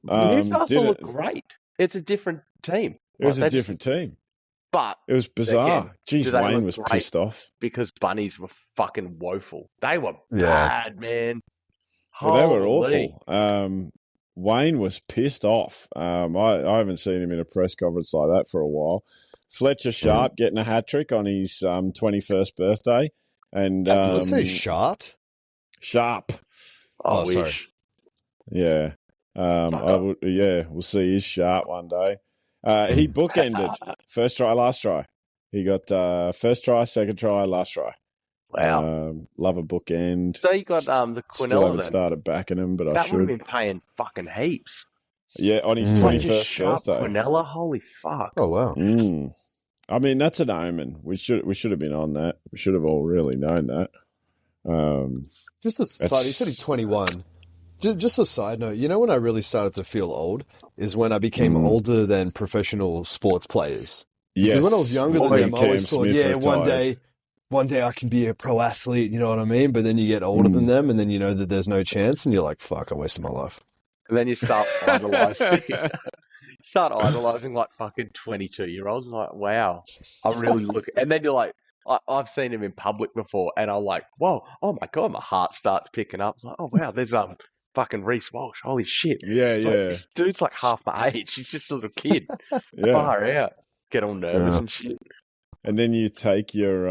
Newcastle look great. It's a different team. It was a different team. But it was bizarre. Again, Jeez, Wayne was pissed off because bunnies were fucking woeful. They were bad, man. Well, they were awful. Wayne was pissed off. I haven't seen him in a press conference like that for a while. Fletcher Sharp getting a hat trick on his 21st birthday, and did you say Shart? Sharp. Oh, sorry. Yeah. We'll see his Sharp one day. He bookended first try, last try. He got first try, second try, last try. Wow. Love a bookend. So you got the Quinella. Still haven't started backing him, but I should. That would have been paying fucking heaps. Yeah, on his 21st birthday. Quinella, holy fuck. Oh, wow. I mean, that's an omen. We should have been on that. We should have all really known that. Just a side, he said he's 21. Just a side note, you know when I really started to feel old is when I became older than professional sports players. Yes. Because when I was younger than them, I always thought, retired. one day I can be a pro athlete, you know what I mean? But then you get older than them and then you know that there's no chance and you're like, fuck, I wasted my life. And then you start idolizing. Like fucking 22-year-olds. Like, wow, I really look. And then you're like, I've seen him in public before, and I'm like, whoa, oh my god, my heart starts picking up. It's like, oh wow, there's fucking Reece Walsh. Holy shit. Yeah. Like, this dude's like half my age. He's just a little kid. Far out. Get all nervous and shit. And then you take your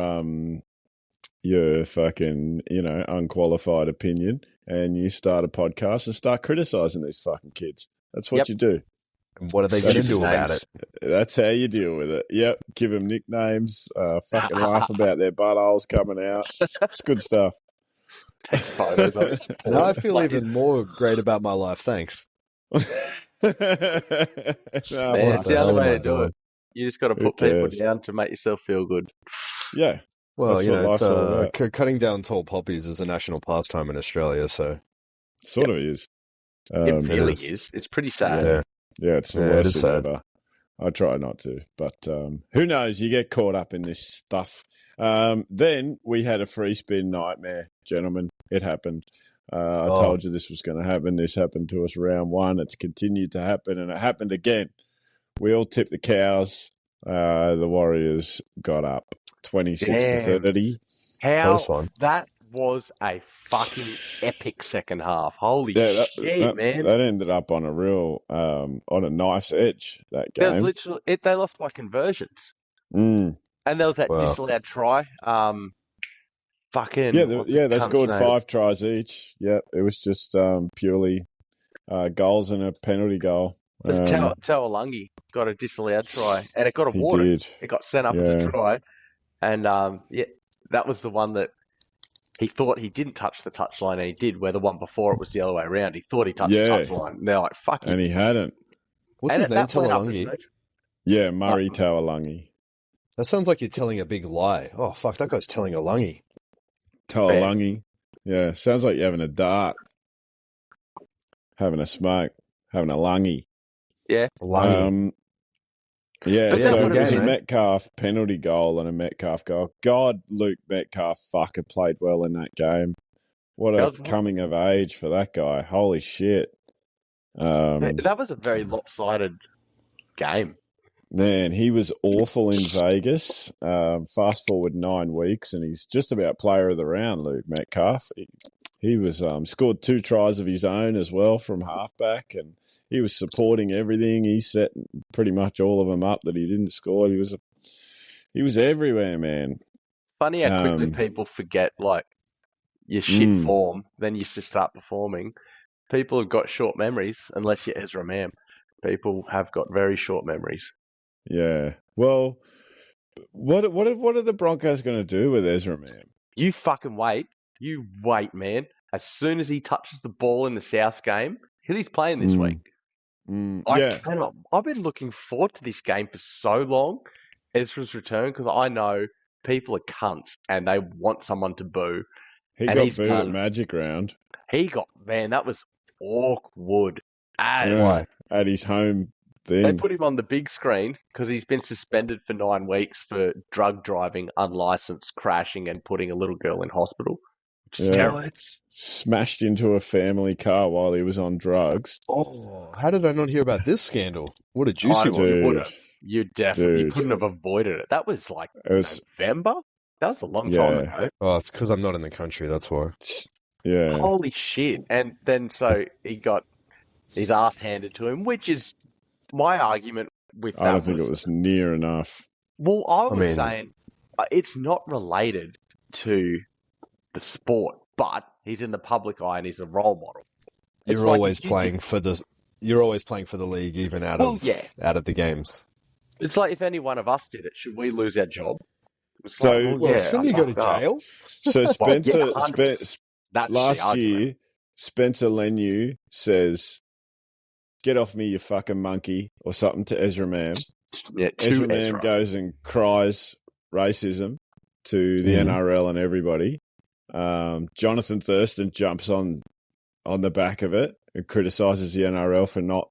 fucking, unqualified opinion and you start a podcast and start criticizing these fucking kids. That's what you do. And what are they going to do about it? That's how you deal with it. Yep. Give them nicknames, fucking laugh about their buttholes coming out. It's good stuff. Take photos of it. Now I feel even more great about my life. Thanks. It's the only way to do it. You just got to put people down to make yourself feel good. Yeah. Well, it's cutting down tall poppies is a national pastime in Australia, so. Sort of is. It really is. It's pretty sad. Yeah, it's the worst thing ever. I try not to, but who knows? You get caught up in this stuff. Then we had a free spin nightmare, gentlemen. It happened. I told you this was going to happen. This happened to us round one. It's continued to happen, and it happened again. We all tipped the cows. The Warriors got up 26-30. How that was a fucking epic second half. Holy shit, man! That ended up on a real on a knife's edge. That game. There was literally they lost by conversions. And there was that disallowed try. They scored 5 tries each. Yeah, it was just purely goals and a penalty goal. Taulagi got a disallowed try, and it got awarded. It got sent up as a try, and that was the one that he thought he didn't touch the touchline, and he did. Where the one before it was the other way around. He thought he touched the touchline. And they're like, "Fuck you," and he hadn't. What's his name? Taulagi. Yeah, Murray Taulagi. That sounds like you're telling a big lie. Oh fuck, that guy's telling a lungy. Taulagi. Yeah, sounds like you're having a dart, having a smoke, having a lungy. Yeah. So it was a Metcalf penalty goal and a Metcalf goal. God, Luke Metcalf fucking played well in that game. What a coming of age for that guy. Holy shit. That was a very lopsided game. Man, he was awful in Vegas. Fast forward 9 weeks and he's just about player of the round, Luke Metcalf. He was scored 2 tries of his own as well from halfback, and he was supporting everything. He set pretty much all of them up that he didn't score. He was everywhere, man. Funny how quickly people forget, like, your shit form, then you just start performing. People have got short memories, unless you're Ezra Mam. People have got very short memories. Yeah. Well, what are the Broncos going to do with Ezra Mam? You fucking wait. You wait, man. As soon as he touches the ball in the South game, he's playing this week. I've been looking forward to this game for so long, Ezra's return, because I know people are cunts and they want someone to boo. He got booed at Magic Round. That was awkward. Why? At his home thing. They put him on the big screen because he's been suspended for 9 weeks for drug driving, unlicensed, crashing, and putting a little girl in hospital. Which is terrible. Smashed into a family car while he was on drugs. Oh, how did I not hear about this scandal? What a juicy one. You would have. You definitely you couldn't have avoided it. That was like November. That was a long time ago. Oh, it's because I'm not in the country. That's why. Yeah. Holy shit! And then so he got his ass handed to him, which is my argument with that. I don't think it was near enough. Well, I was saying it's not related to the sport, but he's in the public eye and he's a role model. You're always playing for the league, even out of the games. It's like if any one of us did it, should we lose our job? So shouldn't you go to jail? So Spencer, last year, Spencer Lenu says, "Get off me, you fucking monkey," or something to Ezra Mam. Yeah, Ezra Mam goes and cries racism to the NRL and everybody. Jonathan Thurston jumps on the back of it and criticises the NRL for not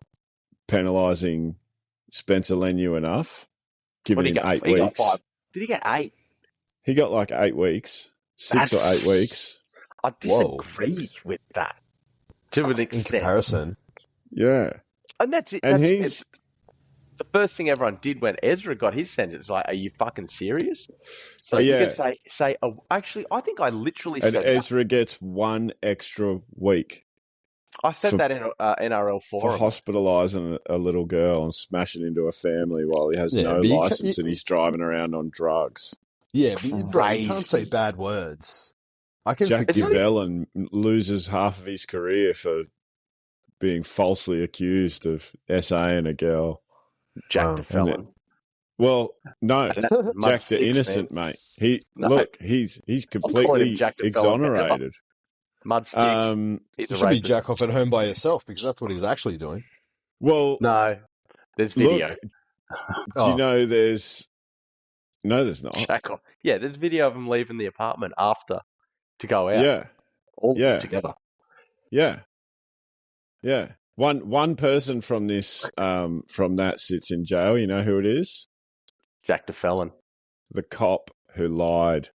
penalising Spencer Lenu enough, giving him 8 weeks. Did he get 8? He got like 8 weeks, 6 or 8 weeks. I disagree with that to an extent. In comparison. Yeah. And that's it. And it's the first thing everyone did when Ezra got his sentence. Like, are you fucking serious? So you can say. Actually, I think I literally said that. And Ezra gets 1 extra week. I said that in NRL forum. For hospitalising a little girl and smashing into a family while he has no license and he's driving around on drugs. Yeah, but you can't say bad words. Jack Dubellin loses half of his career for being falsely accused of SAing a girl. Jack the felon. Well, no, Jack the innocent, mate. He's completely exonerated. Mud sticks. You should be jack off at home by yourself because that's what he's actually doing. Well, no, there's video. Look, do you know there's... No, there's not. Jack off. Yeah, there's video of him leaving the apartment after to go out. Yeah. All together. Yeah. Yeah. One person from this from that sits in jail. You know who it is? Jack the felon. The cop who lied.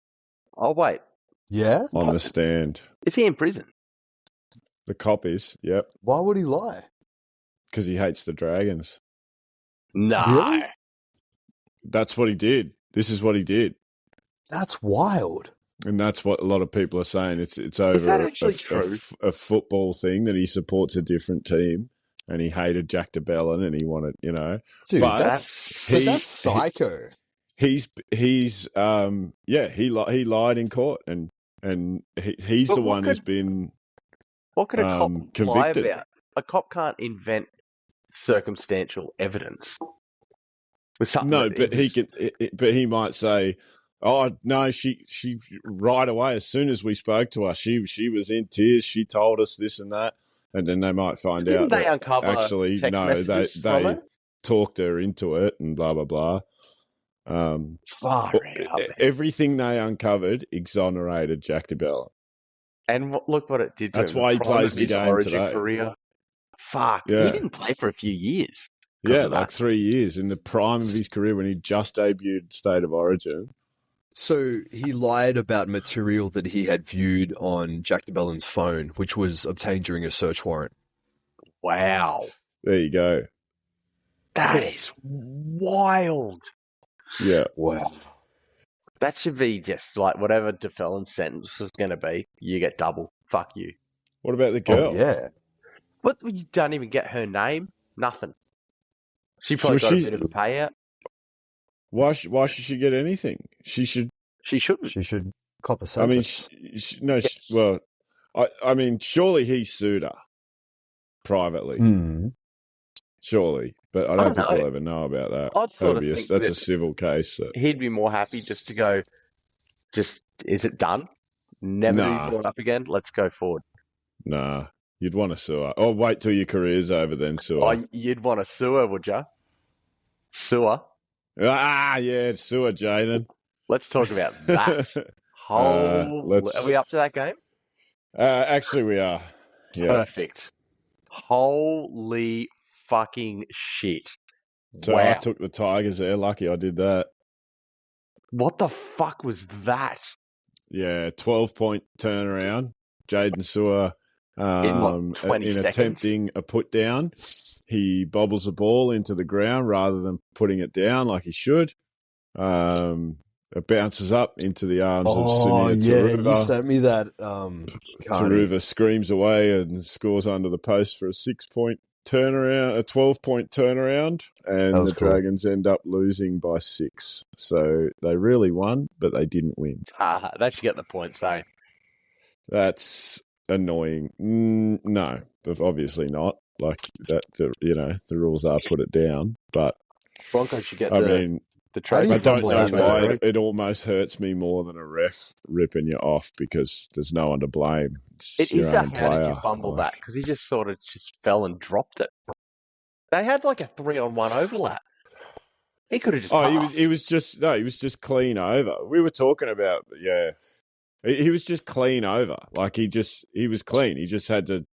Oh, wait. Yeah? On the stand. Is he in prison? The cop is, yep. Why would he lie? Because he hates the Dragons. No. Really? That's what he did. This is what he did. That's wild. And that's what a lot of people are saying. It's over a football thing that he supports a different team and he hated Jack DeBellin and he wanted, you know. Dude, that's psycho. He lied in court and he's the one who's been what could a cop convicted. lie about? A cop can't invent circumstantial evidence. No, but he can. But he might say, "Oh no, she right away as soon as we spoke to her, she was in tears. She told us this and that." And then they might find out they that uncover actually no, they talked her into it and blah blah blah. Everything they uncovered exonerated Jack DeBellin. And look what it did to That's him. why he plays the game today. Career. Fuck, he didn't play for a few years. Yeah, like 3 years in the prime of his career when he just debuted State of Origin. So he lied about material that he had viewed on Jack DeBellin's phone, which was obtained during a search warrant. Wow. There you go. That is wild. Yeah. Wow. That should be just like whatever DeFellin's sentence was going to be, you get double. Fuck you. What about the girl? Oh, yeah. What? You don't even get her name? Nothing. She probably got a bit of a payout. Why should she get anything? She shouldn't. She should cop a sentence. I mean, I mean, surely he sued her privately. Surely, but I don't think we'll ever know about that. That's a civil case. So. He'd be more happy just to go, is it done? Never to be brought up again? Let's go forward. Nah, you'd want to sue her. Or wait till your career's over, then sue her. Oh, you'd want to sue her, would you? Sue her? Yeah, sue her, Jaden. Let's talk about that. Are we up to that game? Actually, we are. Yeah. Perfect. Holy fucking shit. So wow. I took the Tigers there. Lucky I did that. What the fuck was that? Yeah, 12-point turnaround. Jaden Sewer In 20 in seconds. attempting a put down. He bobbles the ball into the ground rather than putting it down like he should. It bounces up into the arms of Sunia Taruva. You sent me that. Taruva screams away and scores under the post for a 6-point turnaround, a 12-point turnaround, and the Dragons end up losing by 6. So they really won, but they didn't win. They should get the points, eh? That's annoying. No, obviously not. Like that, the rules are put it down, but Broncos should get the trade. I don't know why it almost hurts me more than a ref ripping you off because there's no one to blame. It is how did you fumble that? Because he just sort of fell and dropped it. They had like a 3-on-1 overlap. He could have just. He was just clean over. We were talking about He was just clean over. Like he was clean. He just had to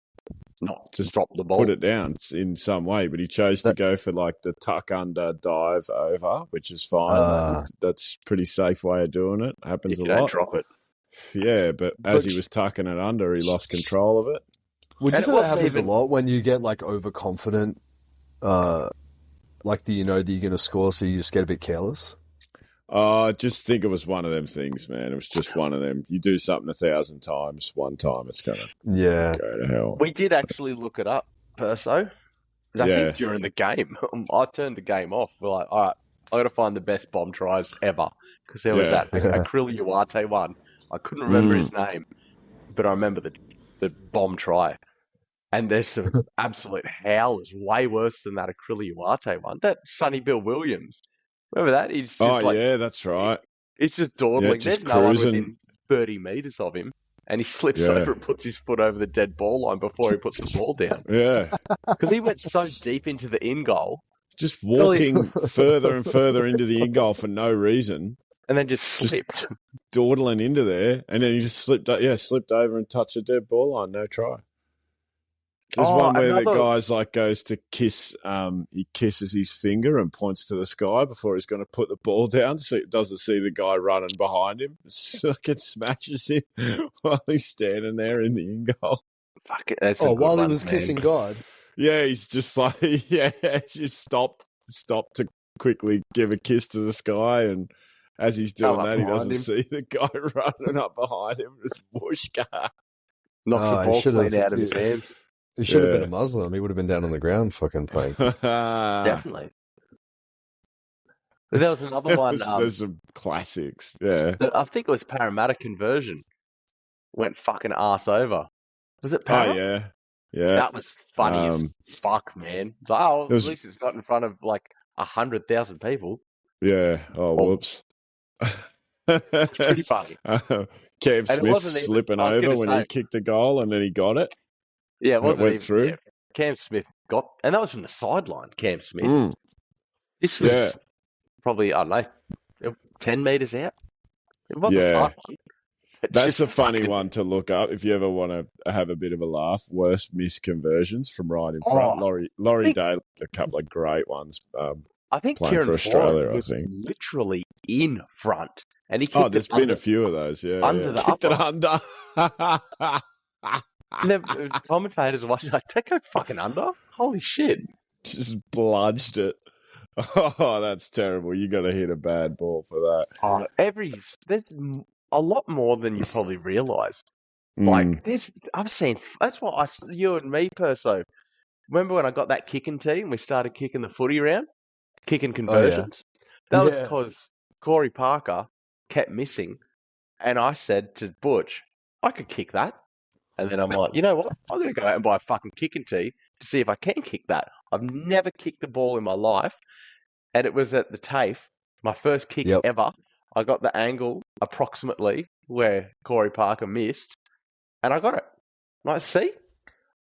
just drop the ball, put it down in some way. But he chose to go for like the tuck under dive over, which is fine. That's a pretty safe way of doing it. Happens a lot. Don't drop it. Yeah, but as he was tucking it under, he lost control of it. Would you say that happens a lot when you get like overconfident? Like that you're going to score, so you just get a bit careless? I just think it was one of them things, man. It was just one of them. You do something 1,000 times, one time it's going to go to hell. We did actually look it up, Perso. I think during the game, I turned the game off. We're like, all right, I got to find the best bomb tries ever. Because there was that Akrilli Uate one. I couldn't remember his name, but I remember the bomb try. And there's some absolute howlers, way worse than that Akrilli Uate one. That Sonny Bill Williams. Remember that? He's just that's right. He's just dawdling. Just There's no one within 30 metres of him. And he slips over and puts his foot over the dead ball line before he puts the ball down. Yeah. Because he went so deep into the in goal. Just walking further and further into the in goal for no reason. And then just slipped. Dawdling into there. And then he just slipped over and touched the dead ball line. No try. There's one where the guy's like goes to kiss, he kisses his finger and points to the sky before he's going to put the ball down. So it doesn't see the guy running behind him. So it smashes him while he's standing there in the in goal. Fuck it. While he was kissing God. Yeah, he's just like, just stopped to quickly give a kiss to the sky. And as he's doing that, he doesn't see the guy running up behind him. Just whoosh, knocks the ball clean out of his hands. He should have been a Muslim. He would have been down on the ground fucking praying. Definitely. But there was another one. There's some classics. Yeah. I think it was Parramatta conversion. Went fucking arse over. Was it Parramatta? Oh, yeah. Yeah. That was funny as fuck, man. At least it's not in front of like 100,000 people. Yeah. Oh, whoops. It's pretty funny. Cam Smith slipping over when he kicked the goal and then he got it. Yeah, it went through. Yeah. Cam Smith and that was from the sideline, Cam Smith. This was probably, I don't know, 10 metres out. It wasn't fun. That's a funny one to look up if you ever want to have a bit of a laugh. Worst missed conversions from right in front. Laurie Day, a couple of great ones. I think Kieran for Australia was literally in front. And he kicked there's been a few of those, under the kicked upper. it under. And the commentators are watching like, take go fucking under. Holy shit. Just bludged it. Oh, that's terrible. You got to hit a bad ball for that. There's a lot more than you probably realise. Like, I've seen, that's what you and me, Perso. Remember when I got that kicking team? We started kicking the footy around, kicking conversions. That was because Corey Parker kept missing. And I said to Butch, I could kick that. And then I'm like, you know what? I'm going to go out and buy a fucking kicking tee to see if I can kick that. I've never kicked the ball in my life. And it was at the TAFE, my first kick ever. I got the angle approximately where Corey Parker missed. And I got it. I'm like, see?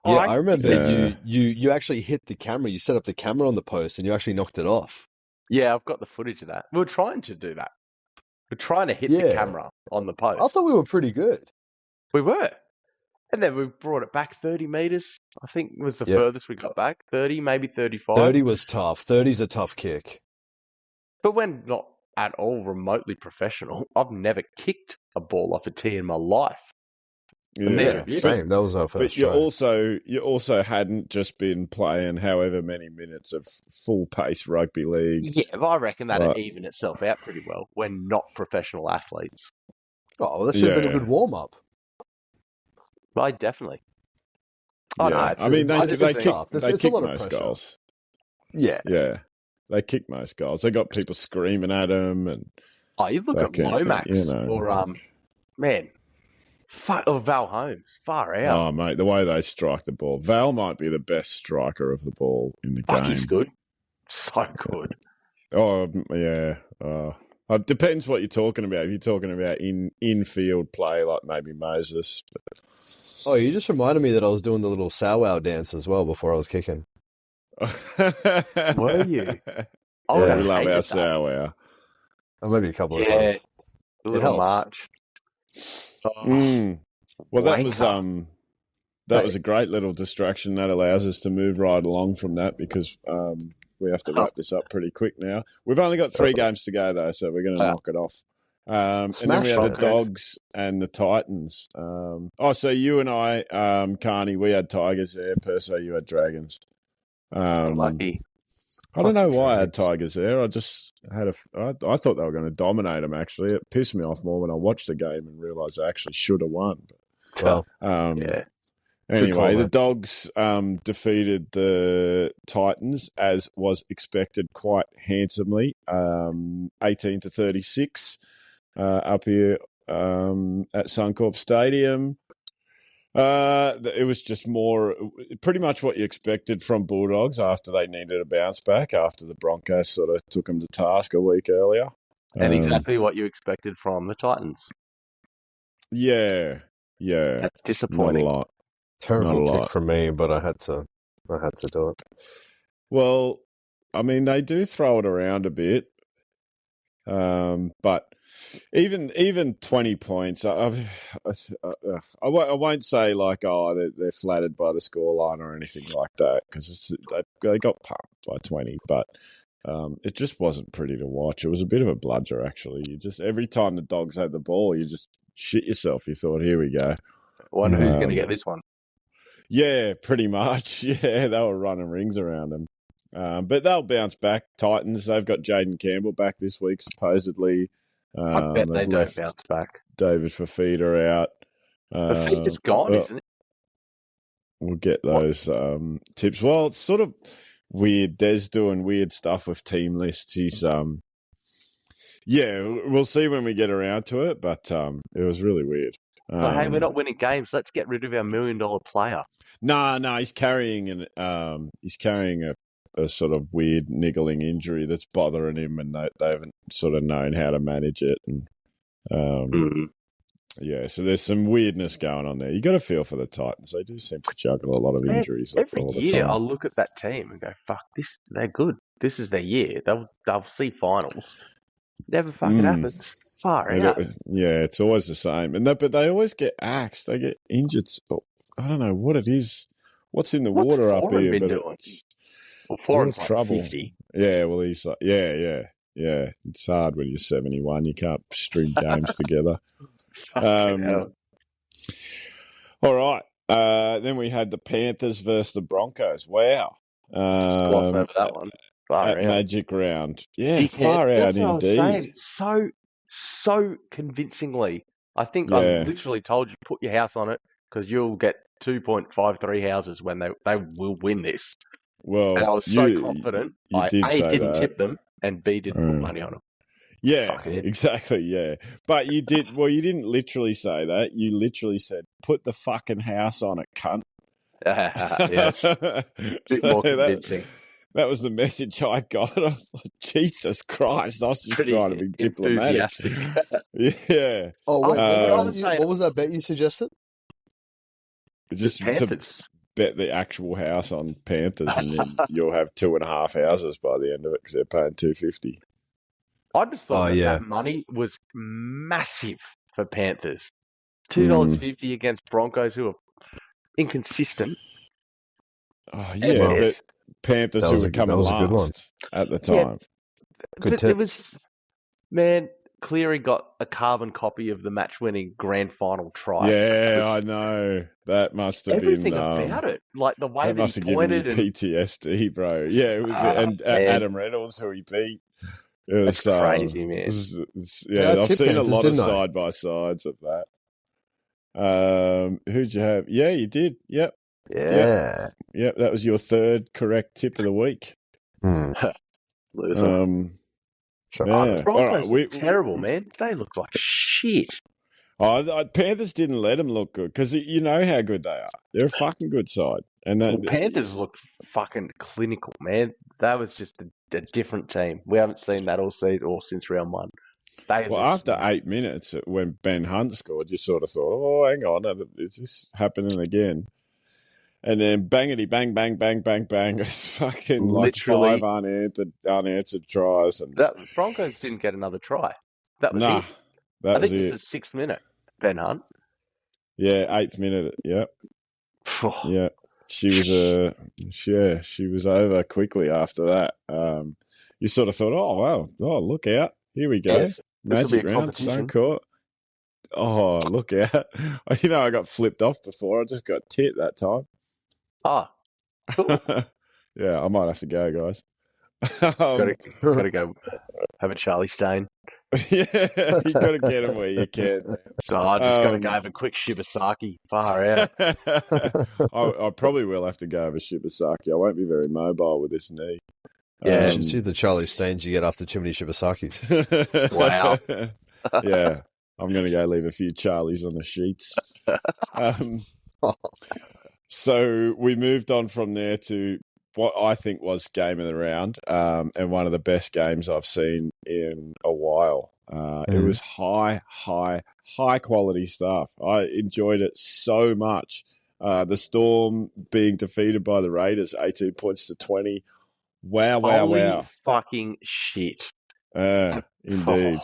Yeah, I remember you actually hit the camera. You set up the camera on the post and you actually knocked it off. Yeah, I've got the footage of that. We were trying to do that. We're trying to hit the camera on the post. I thought we were pretty good. We were. And then we brought it back 30 metres. I think was the furthest we got back. 30, maybe 35. 30 was tough. 30's a tough kick. But when not at all remotely professional, I've never kicked a ball off a tee in my life. Same. That was our first. But you also hadn't just been playing however many minutes of full pace rugby league. Yeah, but I reckon that'd even itself out pretty well. We're not professional athletes. Oh, well, that should have been a good warm up. Right, definitely. Yeah. I mean, they kick most goals. Yeah. Yeah. They kick most goals. They got people screaming at them. And you look at Lomax or, Val Holmes. Far out. Oh, mate, the way they strike the ball. Val might be the best striker of the ball in the game. He's good. So good. Oh, yeah. It depends what you're talking about. If you're talking about in-field play, like maybe Moses. Oh, you just reminded me that I was doing the little sow dance as well before I was kicking. Were you? Oh, yeah, we love our sow. Or maybe a couple of times. A little march. Well, that was a great little distraction. That allows us to move right along from that because we have to wrap this up pretty quick now. We've only got 3 games to go, though, so we're going to knock it off. And then we had the Dogs and the Titans. So you and I, Carney, we had Tigers there. Perso, you had Dragons. Lucky. I don't know why I had Tigers there. I just had I thought they were going to dominate them, actually. It pissed me off more when I watched the game and realised I actually should have won. Well, Anyway, the Dogs defeated the Titans, as was expected, quite handsomely, 18-36 up here at Suncorp Stadium. It was just pretty much what you expected from Bulldogs after they needed a bounce back after the Broncos sort of took them to task a week earlier. And exactly what you expected from the Titans. Yeah. That's disappointing. Not a lot. Terrible pick from me, but I had to do it. Well, I mean, they do throw it around a bit, but even 20 points, I won't say like, they're flattered by the scoreline or anything like that, because they got pumped by 20, but it just wasn't pretty to watch. It was a bit of a bludger, actually. Every time the Dogs had the ball, you just shit yourself. You thought, here we go. Wonder who's going to get this one. Yeah, pretty much. Yeah, they were running rings around them. But they'll bounce back. Titans, they've got Jaden Campbell back this week, supposedly. I bet they don't bounce back. David Fafita out. Fafita's gone, isn't it? We'll get those tips. Well, it's sort of weird. Des doing weird stuff with team lists. He's we'll see when we get around to it, but it was really weird. Hey, we're not winning games. Let's get rid of our $1 million player. No, he's carrying a sort of weird niggling injury that's bothering him, and they haven't sort of known how to manage it. And so there's some weirdness going on there. You got to feel for the Titans; they do seem to juggle a lot of injuries. Every all the year, time. I'll look at that team and go, "Fuck this! They're good. This is their year. They'll see finals." Never fucking happens. Far out. It's always the same. But they always get axed. They get injured. I don't know what it is. What's in the water up here? Been doing? Foreign's like 50. Yeah, well, he's like, yeah. It's hard when you're 71. You can't string games together. All right. Then we had the Panthers versus the Broncos. Wow. Gloss over that one. Far at out. Magic Round. Yeah, far out indeed. So convincingly. I think I literally told you, put your house on it, because you'll get 2.53 houses when they will win this. Well, and I was so confident. I didn't tip them, and B, didn't put money on them. Yeah, exactly, yeah. But you didn't literally say that. You literally said, put the fucking house on it, cunt. Yes. A bit more convincing. That was the message I got. I was like, Jesus Christ. I was just trying to be diplomatic. Yeah. Oh, wait, what was that bet you suggested? Just to bet the actual house on Panthers, and then you'll have 2.5 houses by the end of it because they're paying $250. I just thought that money was massive for Panthers. $2.50 against Broncos, who are inconsistent. Oh, yeah, but Panthers who were coming last at the time. Good tips. Cleary got a carbon copy of the match-winning grand final try. Yeah, I know. That must have Everything been about it, like the way that that must he have given you pointed and PTSD, bro. Yeah, it was, and man. Adam Reynolds, who he beat. It was That's crazy, man. Yeah, I I've tipped seen a Panthers, lot of didn't I? side by sides of that. Who'd you have? Yeah, you did. Yep. Yeah. Yep. That was your third correct tip of the week. Loser. Sure. Yeah. Broncos All right. look terrible, man. They look like shit. Panthers didn't let them look good because you know how good they are. They're a fucking good side, and Panthers look fucking clinical, man. That was just a different team. We haven't seen that all season or since round one. After 8 minutes, when Ben Hunt scored, you sort of thought, "Oh, hang on, is this happening again?" And then bangity bang bang bang bang bang. It's fucking literally like 5 unanswered tries, and Broncos didn't get another try. That was it. That was it it. was the 6th minute. Ben Hunt. Yeah, 8th minute. Yep. Yeah. She was over quickly after that. You sort of thought, oh wow, oh look out, here we go, yes, magic round, Suncorp. Oh look out! You know I got flipped off before. I just got tit that time. Oh, cool. Yeah, I might have to go, guys. Gotta go have a Charlie Stain. Yeah, you got to get them where you can. Man. So I just got to go have a quick Shibasaki. Far out. I probably will have to go over Shibasaki. I won't be very mobile with this knee. Yeah, you should see the Charlie Stains you get after too many Shibasakis. Wow. Yeah, I'm going to go leave a few Charlies on the sheets. So we moved on from there to what I think was game of the round, and one of the best games I've seen in a while. It was high quality stuff. I enjoyed it so much. The Storm being defeated by the Raiders, 18 points to 20. Wow. Holy fucking shit. Indeed.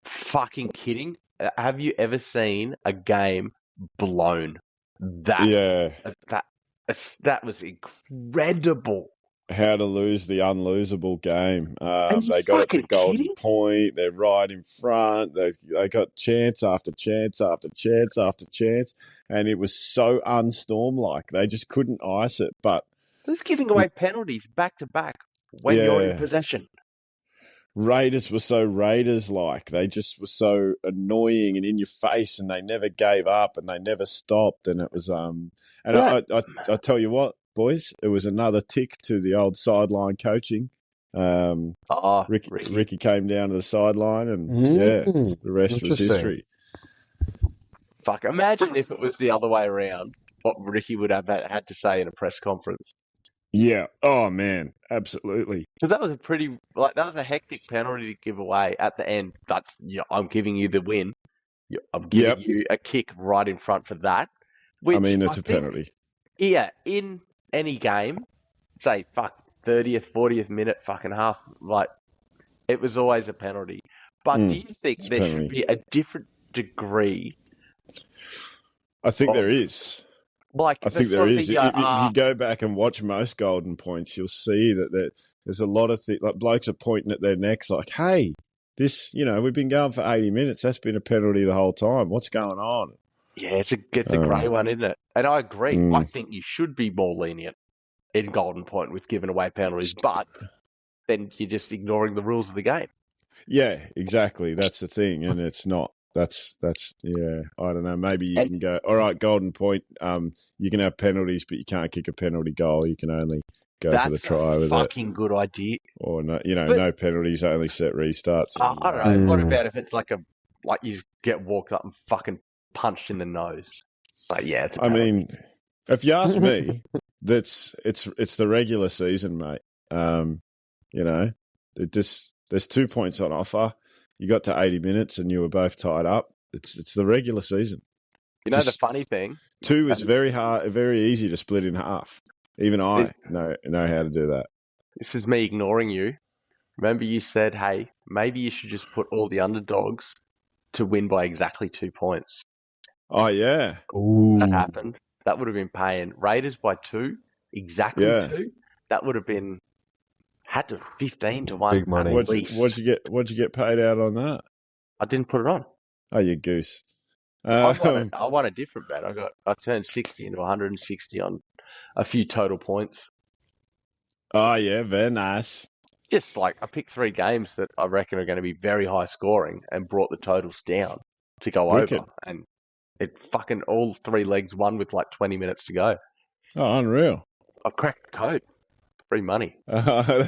Fucking kidding. Have you ever seen a game blown? That was incredible. How to lose the unlosable game. They got it to Golden Point. They're right in front. They got chance after chance after chance after chance, and it was so unstorm-like. They just couldn't ice it. But it was giving away penalties back to back when you're in possession. Raiders were so Raiders-like. They just were so annoying and in your face, and they never gave up and they never stopped. And it was I tell you what, boys, it was another tick to the old sideline coaching. Ricky came down to the sideline, and the rest was history. Fuck! Imagine if it was the other way around. What Ricky would have had to say in a press conference. Yeah. Oh man, absolutely. Because that was a hectic penalty to give away at the end. I'm giving you the win. I'm giving you a kick right in front for that. I mean, it's a penalty. Yeah, in any game, say 30th, 40th minute, fucking half, it was always a penalty. But do you think there should be a different degree? I think there is. I think there is. If you go back and watch most Golden Points, you'll see that there's a lot of things. Like blokes are pointing at their necks, like, "Hey, this, we've been going for 80 minutes. That's been a penalty the whole time. What's going on?" Yeah, it's a grey one, isn't it? And I agree. I think you should be more lenient in Golden Point with giving away penalties, but then you're just ignoring the rules of the game. Yeah, exactly. That's the thing, and it's not. That's I don't know. Maybe you can go, all right, Golden Point, you can have penalties, but you can't kick a penalty goal. You can only go for the try with it. That's a fucking good idea. Or no, no penalties, only set restarts. I don't know. What about if it's like you get walked up and fucking punched in the nose? But yeah, it's a penalty. I mean, if you ask me, it's the regular season, mate. There's 2 points on offer. You got to 80 minutes and you were both tied up. It's the regular season. The funny thing? 2 is very hard, very easy to split in half. Even I know how to do that. This is me ignoring you. Remember you said, hey, maybe you should just put all the underdogs to win by exactly 2 points. Oh, yeah. Ooh. That happened. That would have been paying Raiders by 2, exactly 2. That would have been Had to 15 to 1 Big money. at least. What'd you get paid out on that? I didn't put it on. Oh, you goose. I won a different bet. I turned 60 into 160 on a few total points. Oh, yeah, very nice. Just like I picked 3 games that I reckon are going to be very high scoring and brought the totals down to go over. And it fucking all 3 legs won with like 20 minutes to go. Oh, unreal. I cracked the code. Free money.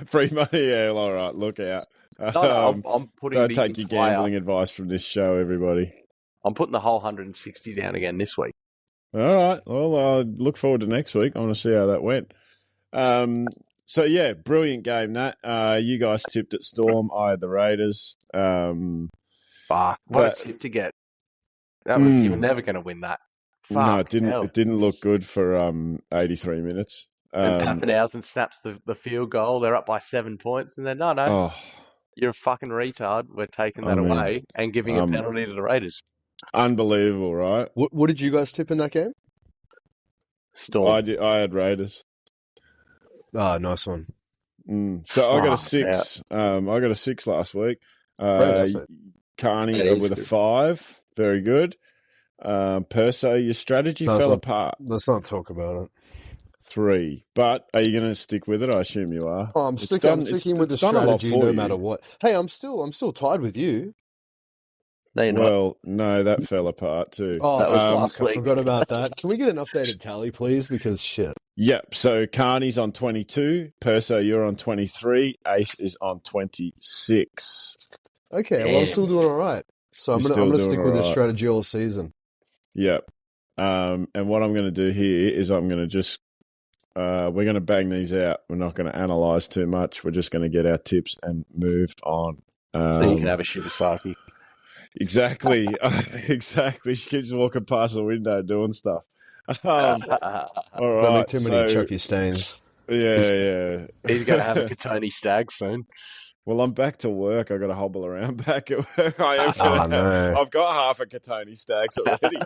Free money, yeah, all right, look out. No, I'm putting Don't take your gambling advice from this show, everybody. I'm putting the whole 160 down again this week. All right. Well, I look forward to next week. I want to see how that went. So, yeah, brilliant game, Nat. You guys tipped at Storm. I had the Raiders. Fuck. What a tip to get. That was you were never going to win that. Fuck, no, it didn't. Hell. It didn't look good for 83 minutes. And Pappenhausen snaps the field goal. They're up by 7 points. And then, no, you're a fucking retard. We're taking that away and giving a penalty to the Raiders. Unbelievable, right? What did you guys tip in that game? Storm. I had Raiders. Ah, nice one. So I got a 6. I got a 6 last week. Carney with a 5. Very good. Perso, your strategy fell apart. Let's not talk about it. 3. But are you going to stick with it? I assume you are. Oh, I'm sticking with the strategy no matter what. Hey, I'm still tied with you. No, you're not. Well, no, that fell apart too. Oh, that was last week. I forgot about that. Can we get an updated tally, please? Because shit. Yep. So Carney's on 22. Perso, you're on 23. Ace is on 26. Okay, well, I'm still doing all right. So I'm gonna stick with this strategy all season. Yep. And what I'm going to do here is I'm going to just we're going to bang these out. We're not going to analyze too much. We're just going to get our tips and move on. So you can have a Shibasaki. Exactly. Exactly. She keeps walking past the window doing stuff. All right. Don't make too many Chucky stains. Yeah. He's going to have a Katoni stag soon. Well, I'm back to work. I got to hobble around back at work. No. I've got half a Katoni stags already.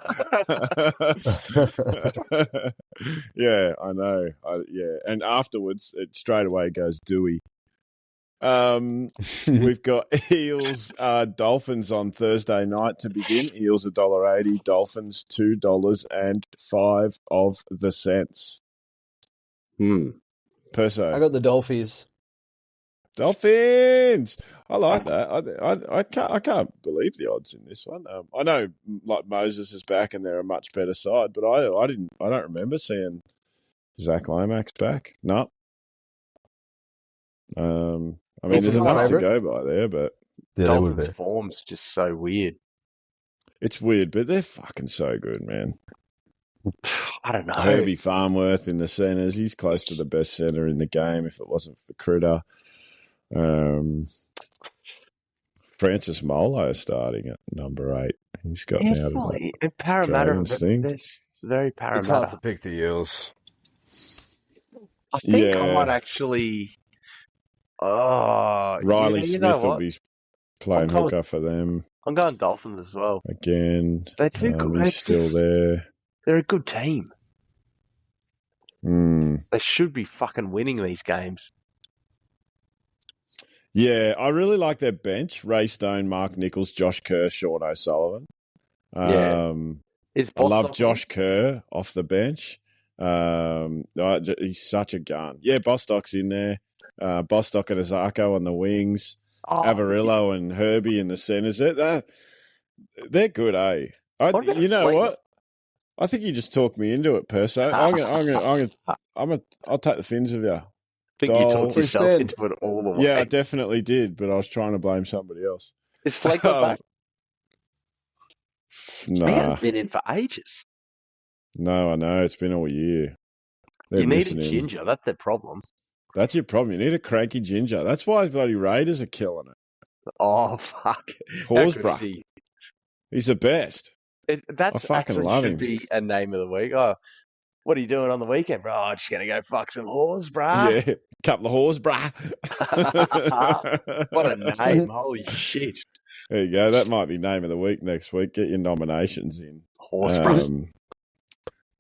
Yeah, I know. And afterwards, it straight away goes Dewey. We've got Eels, Dolphins on Thursday night to begin. Eels $1.80, Dolphins $2.05. Perso. I got the Dolphins. Dolphins. I like that. I can't believe the odds in this one. I know, like Moses is back and they're a much better side, but I don't remember seeing Zach Lomax back. No. I mean, there's enough to go by there, but Dolphins' form's just so weird. It's weird, but they're fucking so good, man. I don't know. Herbie Farmworth in the centres. He's close to the best centre in the game if it wasn't for Critter. Francis Molo is starting at number 8. He's got out of that Parramatta. It's very Parramatta. It's hard to pick the Eels. I think I might actually... Riley Smith will be playing hooker for them. I'm going Dolphins as well. Again, they're too good. He's still there. They're a good team. They should be fucking winning these games. Yeah, I really like their bench. Ray Stone, Mark Nichols, Josh Kerr, Sean O'Sullivan. I love Josh Kerr off the bench. He's such a gun. Yeah, Bostock's in there. Bostock and Azarko on the wings. Avarillo and Herbie in the centres. They're good, eh? You know what? I think you just talked me into it, Perso. I'll take the fins of you. I think you talked yourself into it all the way. Yeah, I definitely did, but I was trying to blame somebody else. Is Flake got back? Nah. He hasn't been in for ages. No, I know. It's been all year. You need a ginger. That's their problem. That's your problem. You need a cranky ginger. That's why bloody Raiders are killing it. Oh, fuck. Horsburgh. He's the best. I fucking love him. Should be a name of the week. Oh, what are you doing on the weekend, bro? I'm just going to go fuck some whores, brah. Yeah, couple of whores, brah. What a name. Holy shit. There you go. That might be name of the week next week. Get your nominations in. Horse, brah.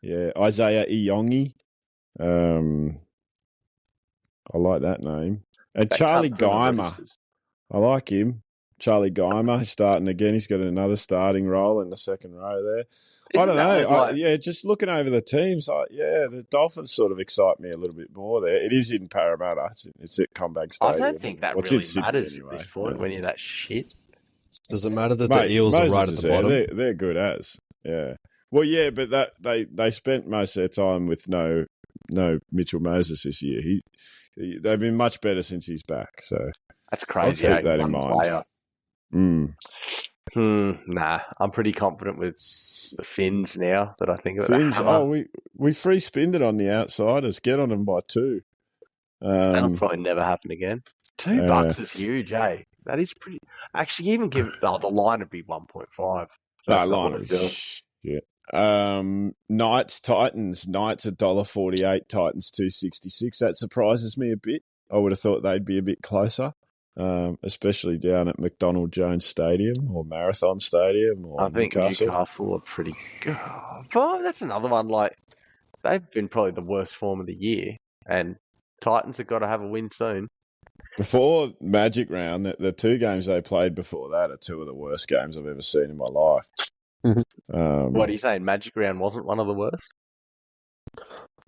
Yeah, Isaiah Iyongi. I like that name. And Charlie Geimer, I like him. Charlie Geimer starting again. He's got another starting role in the second row there. I don't know. Just looking over the teams, the Dolphins sort of excite me a little bit more there. It is in Parramatta. It's at Comebank Stadium. I don't think that really matters at this point when you're that shit. Does it matter that the Eels are right at the bottom? They're good as. Yeah. Well, yeah, but they spent most of their time with no Mitchell Moses this year. They've been much better since he's back. So that's crazy. I'll keep that in mind. Nah, I'm pretty confident with the Finns now that I think of it. Finns, we free spinned it on the outsiders. Get on them by 2. That'll probably never happen again. $2 is huge, eh? That is pretty. Actually, even give the line would be 1.5. So that line would be. Yeah. Knights Titans. Knights $1.48. Titans $2.66. That surprises me a bit. I would have thought they'd be a bit closer. Especially down at McDonald Jones Stadium or Marathon Stadium or I think Newcastle are pretty good. But that's another one. Like, they've been probably the worst form of the year, and Titans have got to have a win soon. Before Magic Round, the 2 games they played before that are 2 of the worst games I've ever seen in my life. What are you saying? Magic Round wasn't one of the worst?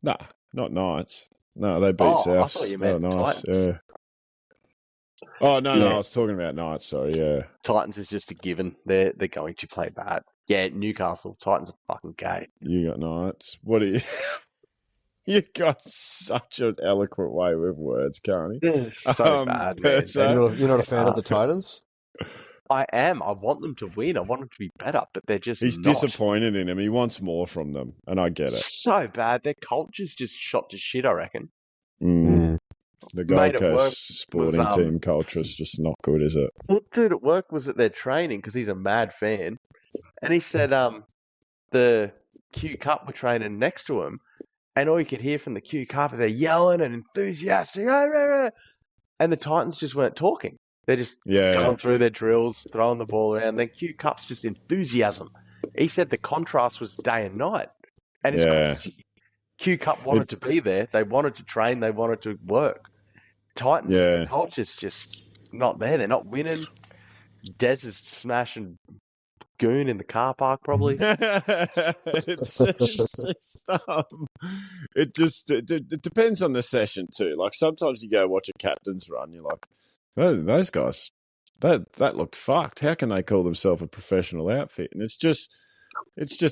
Nah, not Knights. No, they beat South. I thought you meant Titans. Yeah. Oh, no, I was talking about Knights, sorry, yeah. Titans is just a given. They're going to play bad. Yeah, Newcastle. Titans are fucking gay. You got Knights. What are you... You got such an eloquent way with words, can't you? So bad, man. You're not a fan of the Titans? I am. I want them to win. I want them to be better, but they're just He's disappointed in them. He wants more from them, and I get it. So bad. Their culture's just shot to shit, I reckon. The Gold Coast sporting team culture is just not good, is it? What dude at work was at their training because he's a mad fan, and he said the Q Cup were training next to him, and all you could hear from the Q Cup is they're yelling and enthusiastic, and the Titans just weren't talking. They're just going through their drills, throwing the ball around. Then Q Cup's just enthusiasm. He said the contrast was day and night, and it's crazy. Q Cup wanted to be there. They wanted to train. They wanted to work. Titans culture's just not there. They're not winning. Des is smashing goon in the car park, probably. It depends on the session too. Like sometimes you go watch a captain's run, you're like, oh, those guys, that looked fucked. How can they call themselves a professional outfit? And it's just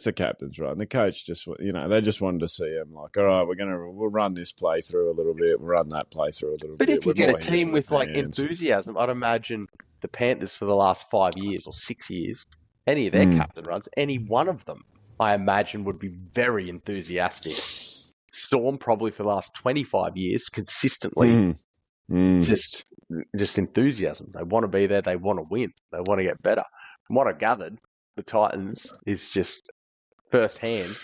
a captain's run. The coach just, they just wanted to see him like, all right, we'll run this play through a little bit. We'll run that play through a little bit. But if you get a team with like enthusiasm, I'd imagine the Panthers for the last 5 years or 6 years, any of their captain runs, any one of them, I imagine would be very enthusiastic. Storm probably for the last 25 years, consistently, just enthusiasm. They want to be there. They want to win. They want to get better. From what I gathered, the Titans is just firsthand.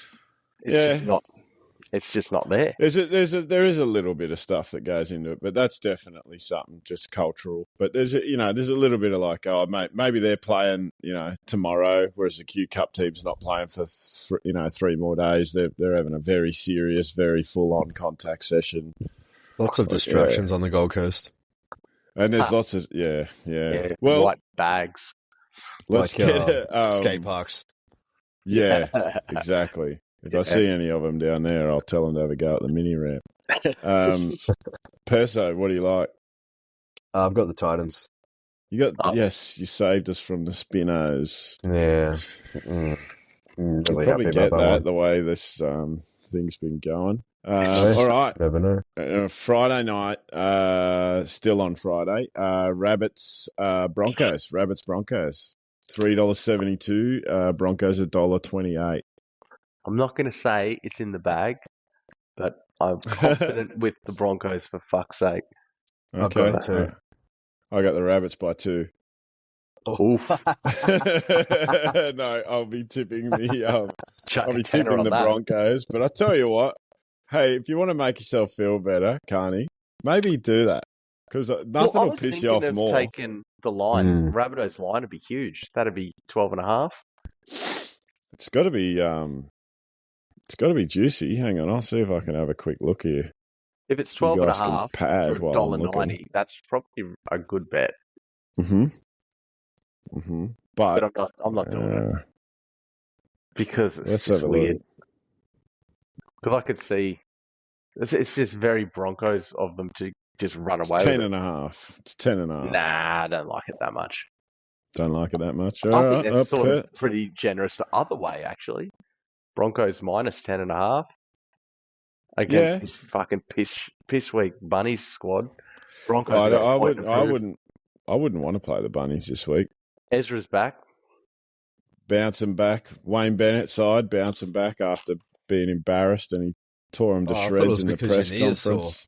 It's just not there. There is a little bit of stuff that goes into it, but that's definitely something just cultural. But there's a little bit of like, oh mate, maybe they're playing tomorrow, whereas the Q Cup team's not playing for 3 more days. They're having a very serious, very full on contact session. Lots of distractions on the Gold Coast, and there's lots of well, white bags. Let's get skate parks. Yeah, exactly. If I see any of them down there, I'll tell them to have a go at the mini ramp. Perso, what do you like? I've got the Titans. You saved us from the Spinos. Yeah. You'll probably get that the way this thing's been going. All right. Never know. Friday night, still on Friday, Rabbits Broncos. $3.72. Broncos $1.28. I'm not going to say it's in the bag, but I'm confident with the Broncos for fuck's sake. Okay. I've got it too. I got the Rabbits by 2. Oof. No, I'll be tipping the Broncos. But I tell you what, hey, if you want to make yourself feel better, Carney, maybe do that because nothing will piss you off more. Taking the line, Rabbitohs line would be huge. That'd be 12.5. It's got to be. It's got to be juicy. Hang on, I'll see if I can have a quick look here. If it's 12 and a half pad for while I'm $1.90, that's probably a good bet. But I'm not doing it because it's let's just have a weird. look. Because I could see it's just very Broncos of them to just run It's away 10 with and it. a half. It's 10 and a half. Nah, I don't like it that much. Don't like it that much. I think that's sort of pretty generous the other way, actually. Broncos minus 10 and a half against this fucking piss weak Bunnies squad. Broncos. I wouldn't want to play the Bunnies this week. Ezra's back. Bouncing back. Wayne Bennett's side bouncing back after being embarrassed, and he tore him to shreds in the press conference.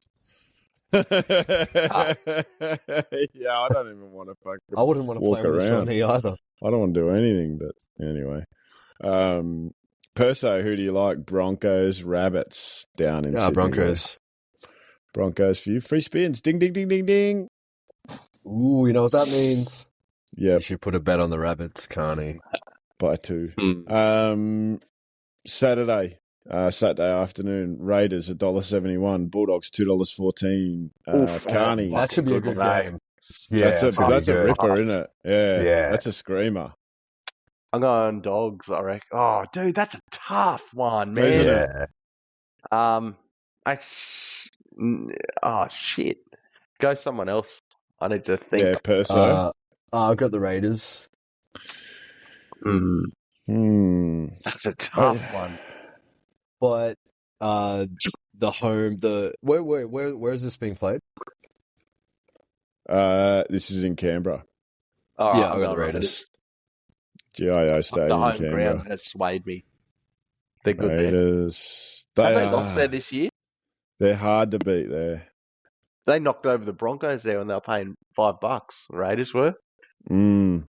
Yeah, I don't even want to fucking I wouldn't want to play with this on here either. I don't want to do anything, but anyway. Perso, who do you like? Broncos, Rabbits down in Sydney. Broncos. Broncos for you. Free spins. Ding, ding, ding, ding, ding. Ooh, you know what that means? Yeah. You should put a bet on the Rabbits, Carney. By 2. Saturday afternoon, Raiders $1.71, Bulldogs $2.14. Carney, that should be a good game. Yeah, that's a ripper, isn't it? Yeah, that's a screamer. I'm going Dogs, I reckon. Oh, dude, that's a tough one, man. Isn't it? Oh shit, go someone else. I need to think. Yeah, Perso. I've got the Raiders. That's a tough one. But where is this being played? This is in Canberra. Oh, yeah, I got the Raiders. GIO Stadium in Canberra. Ground has swayed me. They're good. Raiders. Have they lost there this year? They're hard to beat there. They knocked over the Broncos there when they were paying $5. The Raiders were. I mean,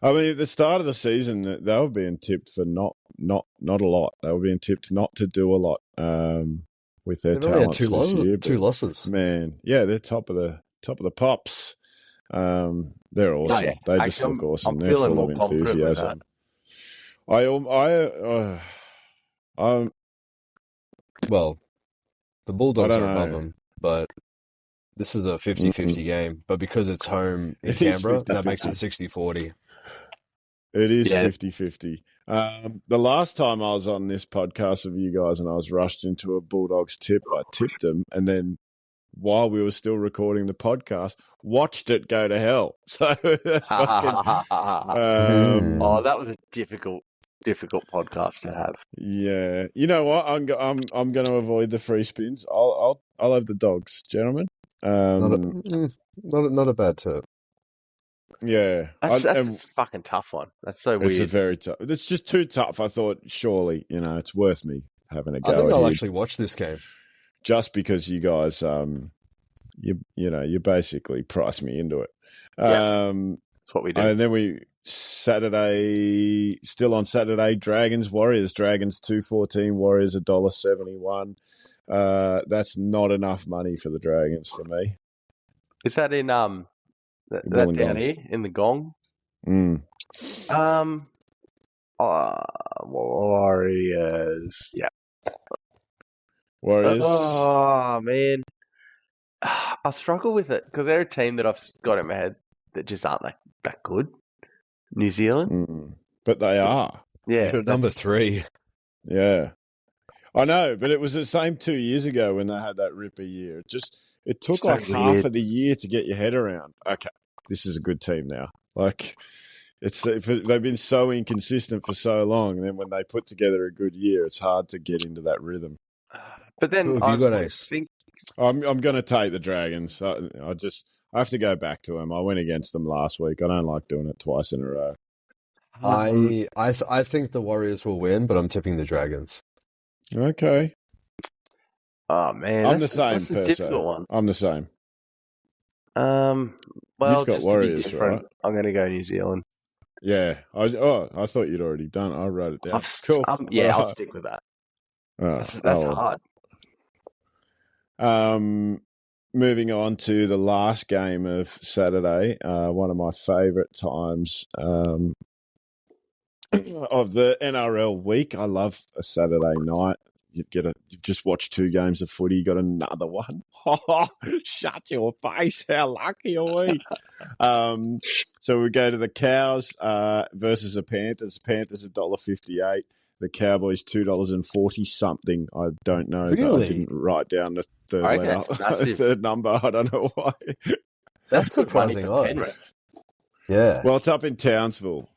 at the start of the season, they were being tipped for not a lot. They were being tipped not to do a lot with their talents this year. Two losses, man. Yeah, they're top of the pops. They're awesome. Yeah. They just look awesome. They're full of enthusiasm. Well, the Bulldogs are above them, but this is a 50-50 game. But because it's home in Canberra, that makes it 60-40. It is 50-50. The last time I was on this podcast with you guys and I was rushed into a Bulldogs tip, I tipped them, and then while we were still recording the podcast, watched it go to hell. So that was a difficult podcast to have. Yeah, you know what? I'm going to avoid the free spins. I'll have the Dogs, gentlemen. Not a bad tip. Yeah, that's a fucking tough one. That's so weird. It's a very tough. It's just too tough. I thought surely, it's worth me having a go. I think I'll actually watch this game just because you guys, you basically priced me into it. That's what we do. And then still on Saturday, Dragons Warriors. Dragons $2.14, Warriors $1.71. That's not enough money for the Dragons for me. Is that in that down here in the Gong? Warriors. Yeah. Warriors. Oh man, I struggle with it because they're a team that I've got in my head that just aren't that good. New Zealand, but they are. Yeah, number 3. Yeah, I know, but it was the same 2 years ago when they had that ripper year. It took so like weird. Half of the year to get your head around. Okay, this is a good team now. Like they've been so inconsistent for so long, and then when they put together a good year, it's hard to get into that rhythm. But then I'm going to take the Dragons. I have to go back to them. I went against them last week. I don't like doing it twice in a row. I think the Warriors will win, but I'm tipping the Dragons. Okay. Oh man, I'm the same. That's a difficult one. I'm the same. Well, you've got just Warriors, to be different, right? I'm going to go New Zealand. Yeah. I thought you'd already done. I wrote it down. Cool. I'll stick with that. That's hard. Moving on to the last game of Saturday, one of my favourite times of the NRL week. I love a Saturday night. you've just watched 2 games of footy, you got another one. Shut your face! How lucky are we? So we go to the Cows versus the Panthers. Panthers $1.58. The Cowboys $2.40 something. I don't know. Really? I didn't write down the third number. I don't know why. That's surprising odds. Yeah. Well, it's up in Townsville.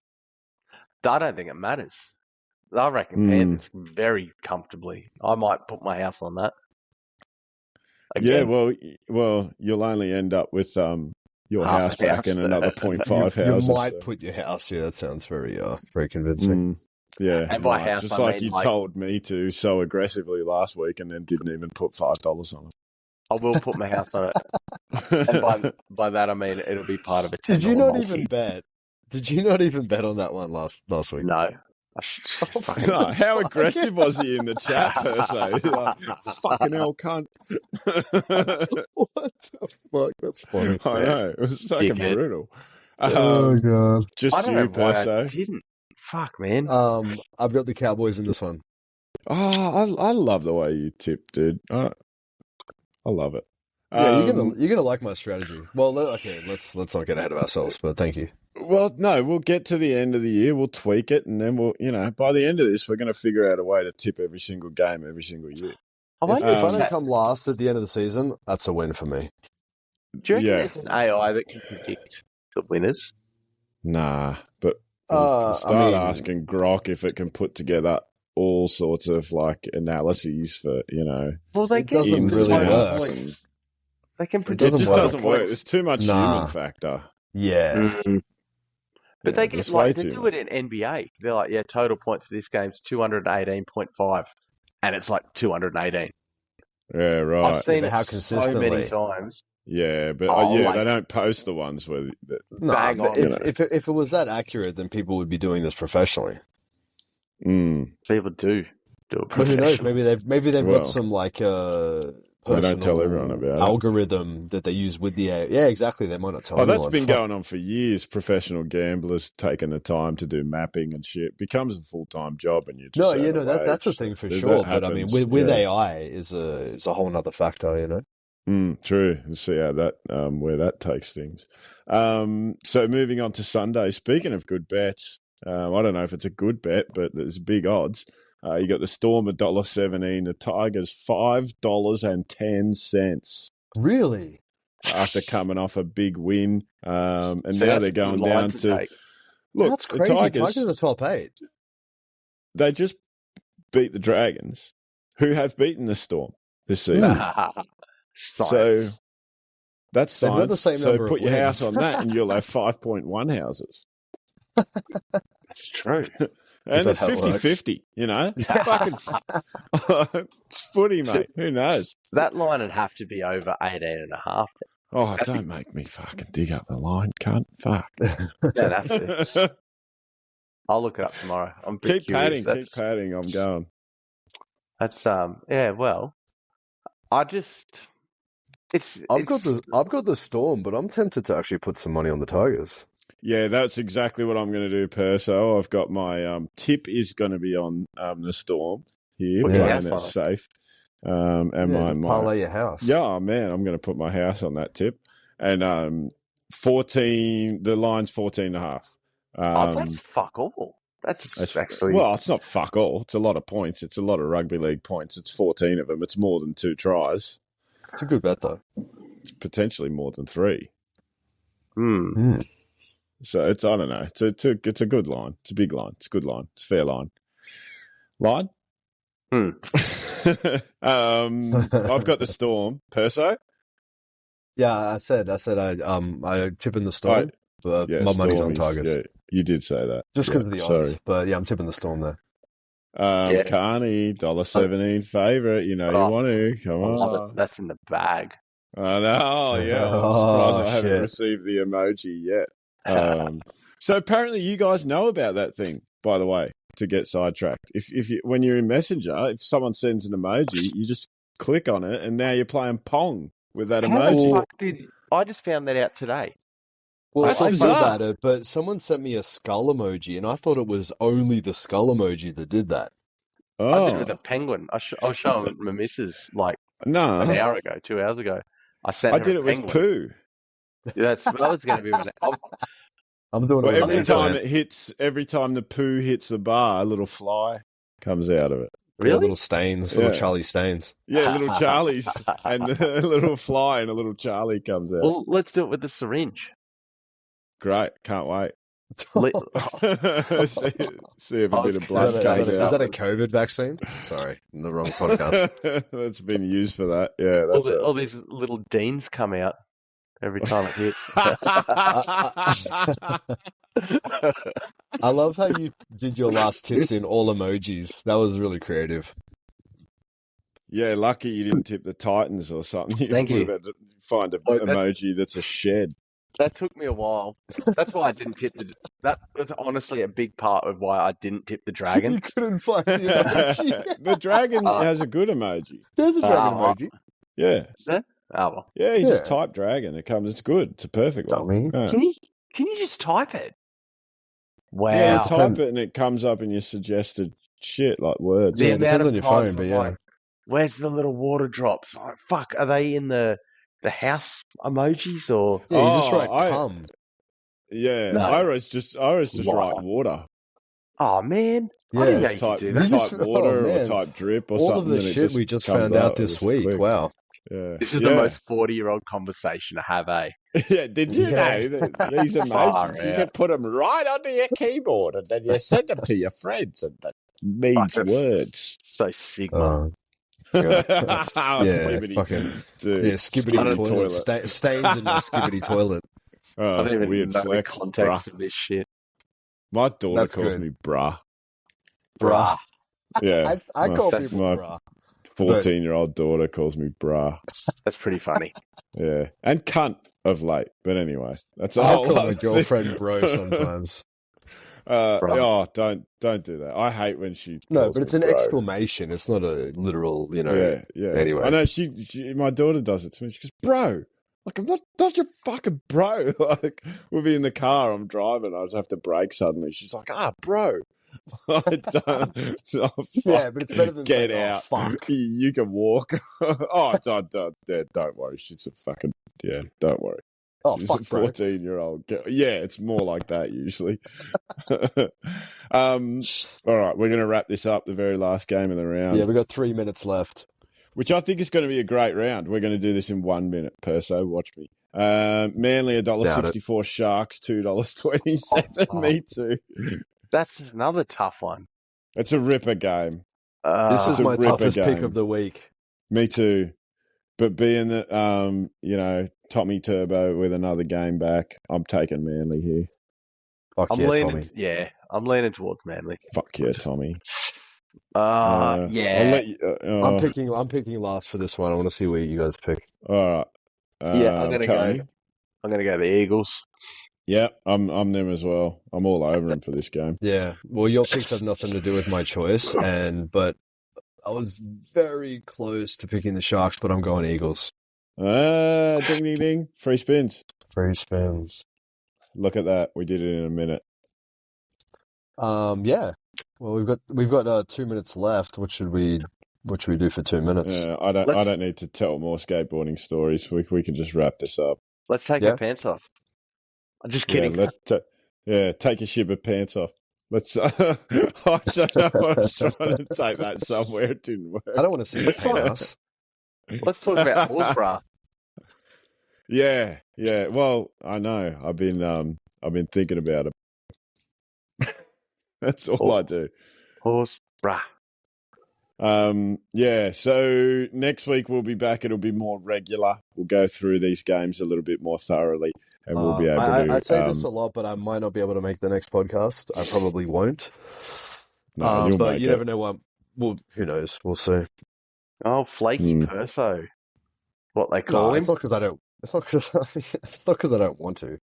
I don't think it matters. I reckon Panthers very comfortably. I might put my house on that. Again. Yeah, well, you'll only end up with your house back and another 0.5 houses. You might put your house here. That sounds very convincing. Yeah, and by house, just like you told me to so aggressively last week, and then didn't even put $5 on it. I will put my house on it, and by that I mean it'll be part of it. Did you not even bet? Did you not even bet on that one last week? No. No, how aggressive was he in the chat, Perso? Like, fucking hell, cunt. What the fuck? That's funny. I know. It was fucking brutal. Oh, God. Just you, Perso. I didn't. Fuck, man. I've got the Cowboys in this one. Oh, I love the way you tip, dude. I love it. Yeah, you're gonna like my strategy. Well, okay, let's not get ahead of ourselves, but thank you. Well, no, we'll get to the end of the year, we'll tweak it, and then by the end of this, we're going to figure out a way to tip every single game, every single year. If I don't come last at the end of the season, that's a win for me. Do you reckon there's an AI that can predict the winners? Nah, but asking Grok if it can put together all sorts of analyses for, Well, it doesn't really work. They can predict. It just doesn't work. There's too much human factor. Yeah. But they get they do it in NBA. They're like, total points for this game's 218.5, and it's 218. Yeah, right. I've seen it how consistently. So many times. Yeah, but they don't post the ones where. Bang on. If it was that accurate, then people would be doing this professionally. People do it But professionally. who knows? Maybe they've got some they don't tell everyone about algorithm that they use with the AI. Yeah, exactly. They might not tell everyone. That's been going on for years. Professional gamblers taking the time to do mapping and shit becomes a full-time job, and you just that's a thing for sure. But I mean, with AI is a whole nother factor, True. We'll see how that where that takes things. So moving on to Sunday. Speaking of good bets, I don't know if it's a good bet, but there's big odds. You got the Storm $1.17, the Tigers $5.10. Really? After coming off a big win, and now they're going down to. Look, that's crazy. Tigers are top 8. They just beat the Dragons, who have beaten the Storm this season. So that's science. So put your house on that, and you'll have 5.1 houses. That's true. And it's 50-50, It's footy, mate. Who knows? That line would have to be over 18.5. Oh, don't make me fucking dig up the line, cunt. Fuck. Don't have to. I'll look it up tomorrow. I'm keep padding. I'm going. That's well, I've got the Storm, but I'm tempted to actually put some money on the Tigers. Yeah, that's exactly what I'm going to do, Perso. I've got my tip is going to be on the Storm here, playing it safe. And my parlay your house. Yeah, man, I'm going to put my house on that tip. And 14, the line's 14.5. That's fuck all. That's actually... Well, it's not fuck all. It's a lot of points. It's a lot of rugby league points. It's 14 of them. It's more than 2 tries. It's a good bet, though. It's potentially more than 3. So I don't know. It's a good line. It's a big line. It's a good line. It's a fair line. Line? I've got the Storm. Perso? Yeah, I said I tip in the Storm, but my money's on Tigers. Yeah, you did say that. Just because of the odds. Sorry. But yeah, I'm tipping the Storm there. Carney, $1.17 favourite. You want to. Come on. That's in the bag. I know. Yeah. I'm surprised I haven't received the emoji yet. So apparently you guys know about that thing, by the way, to get sidetracked. If you, when you're in Messenger, if someone sends an emoji, you just click on it, and now you're playing Pong with that emoji. I just found that out today. Well, I knew about it, but someone sent me a skull emoji, and I thought it was only the skull emoji that did that. I did it with a penguin. I was showing my missus like an hour ago, 2 hours ago. I did it with poo. That was going to be. I'm doing it every time the poo hits the bar, a little fly comes out of it. Really? Yeah, little stains, little Charlie stains. Yeah, little Charlies, and a little fly and a little Charlie comes out. Well, let's do it with the syringe. Great, can't wait. See if a bit of blood comes out. Is that a COVID vaccine? Sorry, in the wrong podcast. That's been used for that. Yeah, that's all these little Deans come out every time it hits. I love how you did your last tips in all emojis. That was really creative. Yeah, lucky you didn't tip the Titans or something. Thank you. About to find an emoji that's a shed. That took me a while. That's why I didn't tip that was honestly a big part of why I didn't tip the dragon. You couldn't find the emoji. The dragon has a good emoji. There's a dragon emoji. Yeah. Is there? Oh, well. Yeah, you just type dragon. It comes. It's good. It's a perfect one. Yeah. Can you just type it? Wow. Yeah, you type it and it comes up in your suggested shit like words. Yeah, it depends on your phone, but yeah. Like, where's the little water drops? Like, fuck, are they in the house emojis or? Yeah, you just write cum. Yeah, no. Iris just write water. Oh man, yeah, I didn't know you could do that. Type water or type drip or all something. All of the shit we just found out this week. Quick. Wow. Yeah. This is the most 40-year-old conversation to have, eh? Yeah, did you know these emojis? You can put them right onto your keyboard and then you send them to your friends and that means words. So Sigma. Skibbity toilet. Stains in the skibbity toilet. I don't even know the context of this shit. My daughter calls me brah. Brah. Yeah. I call people brah. 14-year-old daughter calls me brah. That's pretty funny. Yeah. And cunt of late. But anyway, that's I call my girlfriend bro sometimes. Don't do that. I hate when she but it's an exclamation. It's not a literal, Yeah. Anyway. I know my daughter does it to me. She goes, bro. Like, I'm not your fucking bro. Like, we'll be in the car, I'm driving, I just have to brake suddenly. She's like, bro. I don't. Yeah, but it's better than get saying, out. Fuck. You can walk. Don't worry. She's a fucking don't worry. Oh, she's fuck, a 14-year-old. Yeah, it's more like that usually. All right, we're going to wrap this up. The very last game of the round. Yeah, we've got 3 minutes left. Which I think is going to be a great round. We're going to do this in 1 minute. Perso, watch me. Manly $1.64, Sharks $2.27. Me too. That's another tough one. It's a ripper game. This is my toughest pick of the week. Me too. But being that, Tommy Turbo with another game back, I'm taking Manly here. I'm leaning, Tommy. I'm leaning towards Manly. Fuck yeah, Tommy. Yeah. I'll let you, I'm picking last for this one. I want to see where you guys pick. All right. I'm gonna go the Eagles. Yeah, I'm them as well. I'm all over them for this game. Yeah. Well, your picks have nothing to do with my choice, but I was very close to picking the Sharks, but I'm going Eagles. Ding ding ding! Free spins. Free spins. Look at that. We did it in a minute. Yeah. Well, we've got 2 minutes left. What should we do for 2 minutes? Yeah, I don't need to tell more skateboarding stories. We can just wrap this up. Let's take our pants off. I'm just kidding. Take your shibber pants off. Let's. I don't know. I was trying to take that somewhere. It didn't work. I don't want to see it paint us. Let's talk about Ultra. Yeah. Well, I know. I've been thinking about it. That's all I do. Horse bra. So next week we'll be back. It'll be more regular. We'll go through these games a little bit more thoroughly, and we'll be able to. I say this a lot, but I might not be able to make the next podcast. I probably won't. No, but you never know what. Well, who knows? We'll see. Oh, flaky Perso. What they call him? It's not because I don't. It's not because I don't want to.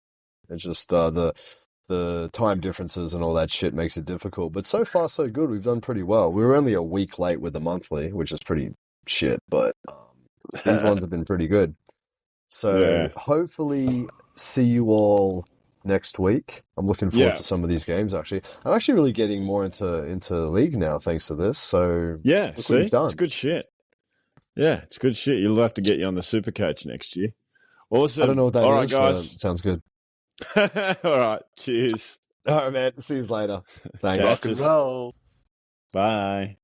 It's just the time differences and all that shit makes it difficult. But so far, so good. We've done pretty well. We were only a week late with the monthly, which is pretty shit, but these ones have been pretty good. So hopefully see you all next week. I'm looking forward to some of these games, actually. I'm actually really getting more into League now, thanks to this. So, yeah, see? It's good shit. Yeah, it's good shit. You'll have to get you on the Supercoach next year. Awesome. I don't know what that is. All right, guys. Sounds good. All right. Cheers. All right, man. See you later. Thanks. Rock and roll. Bye.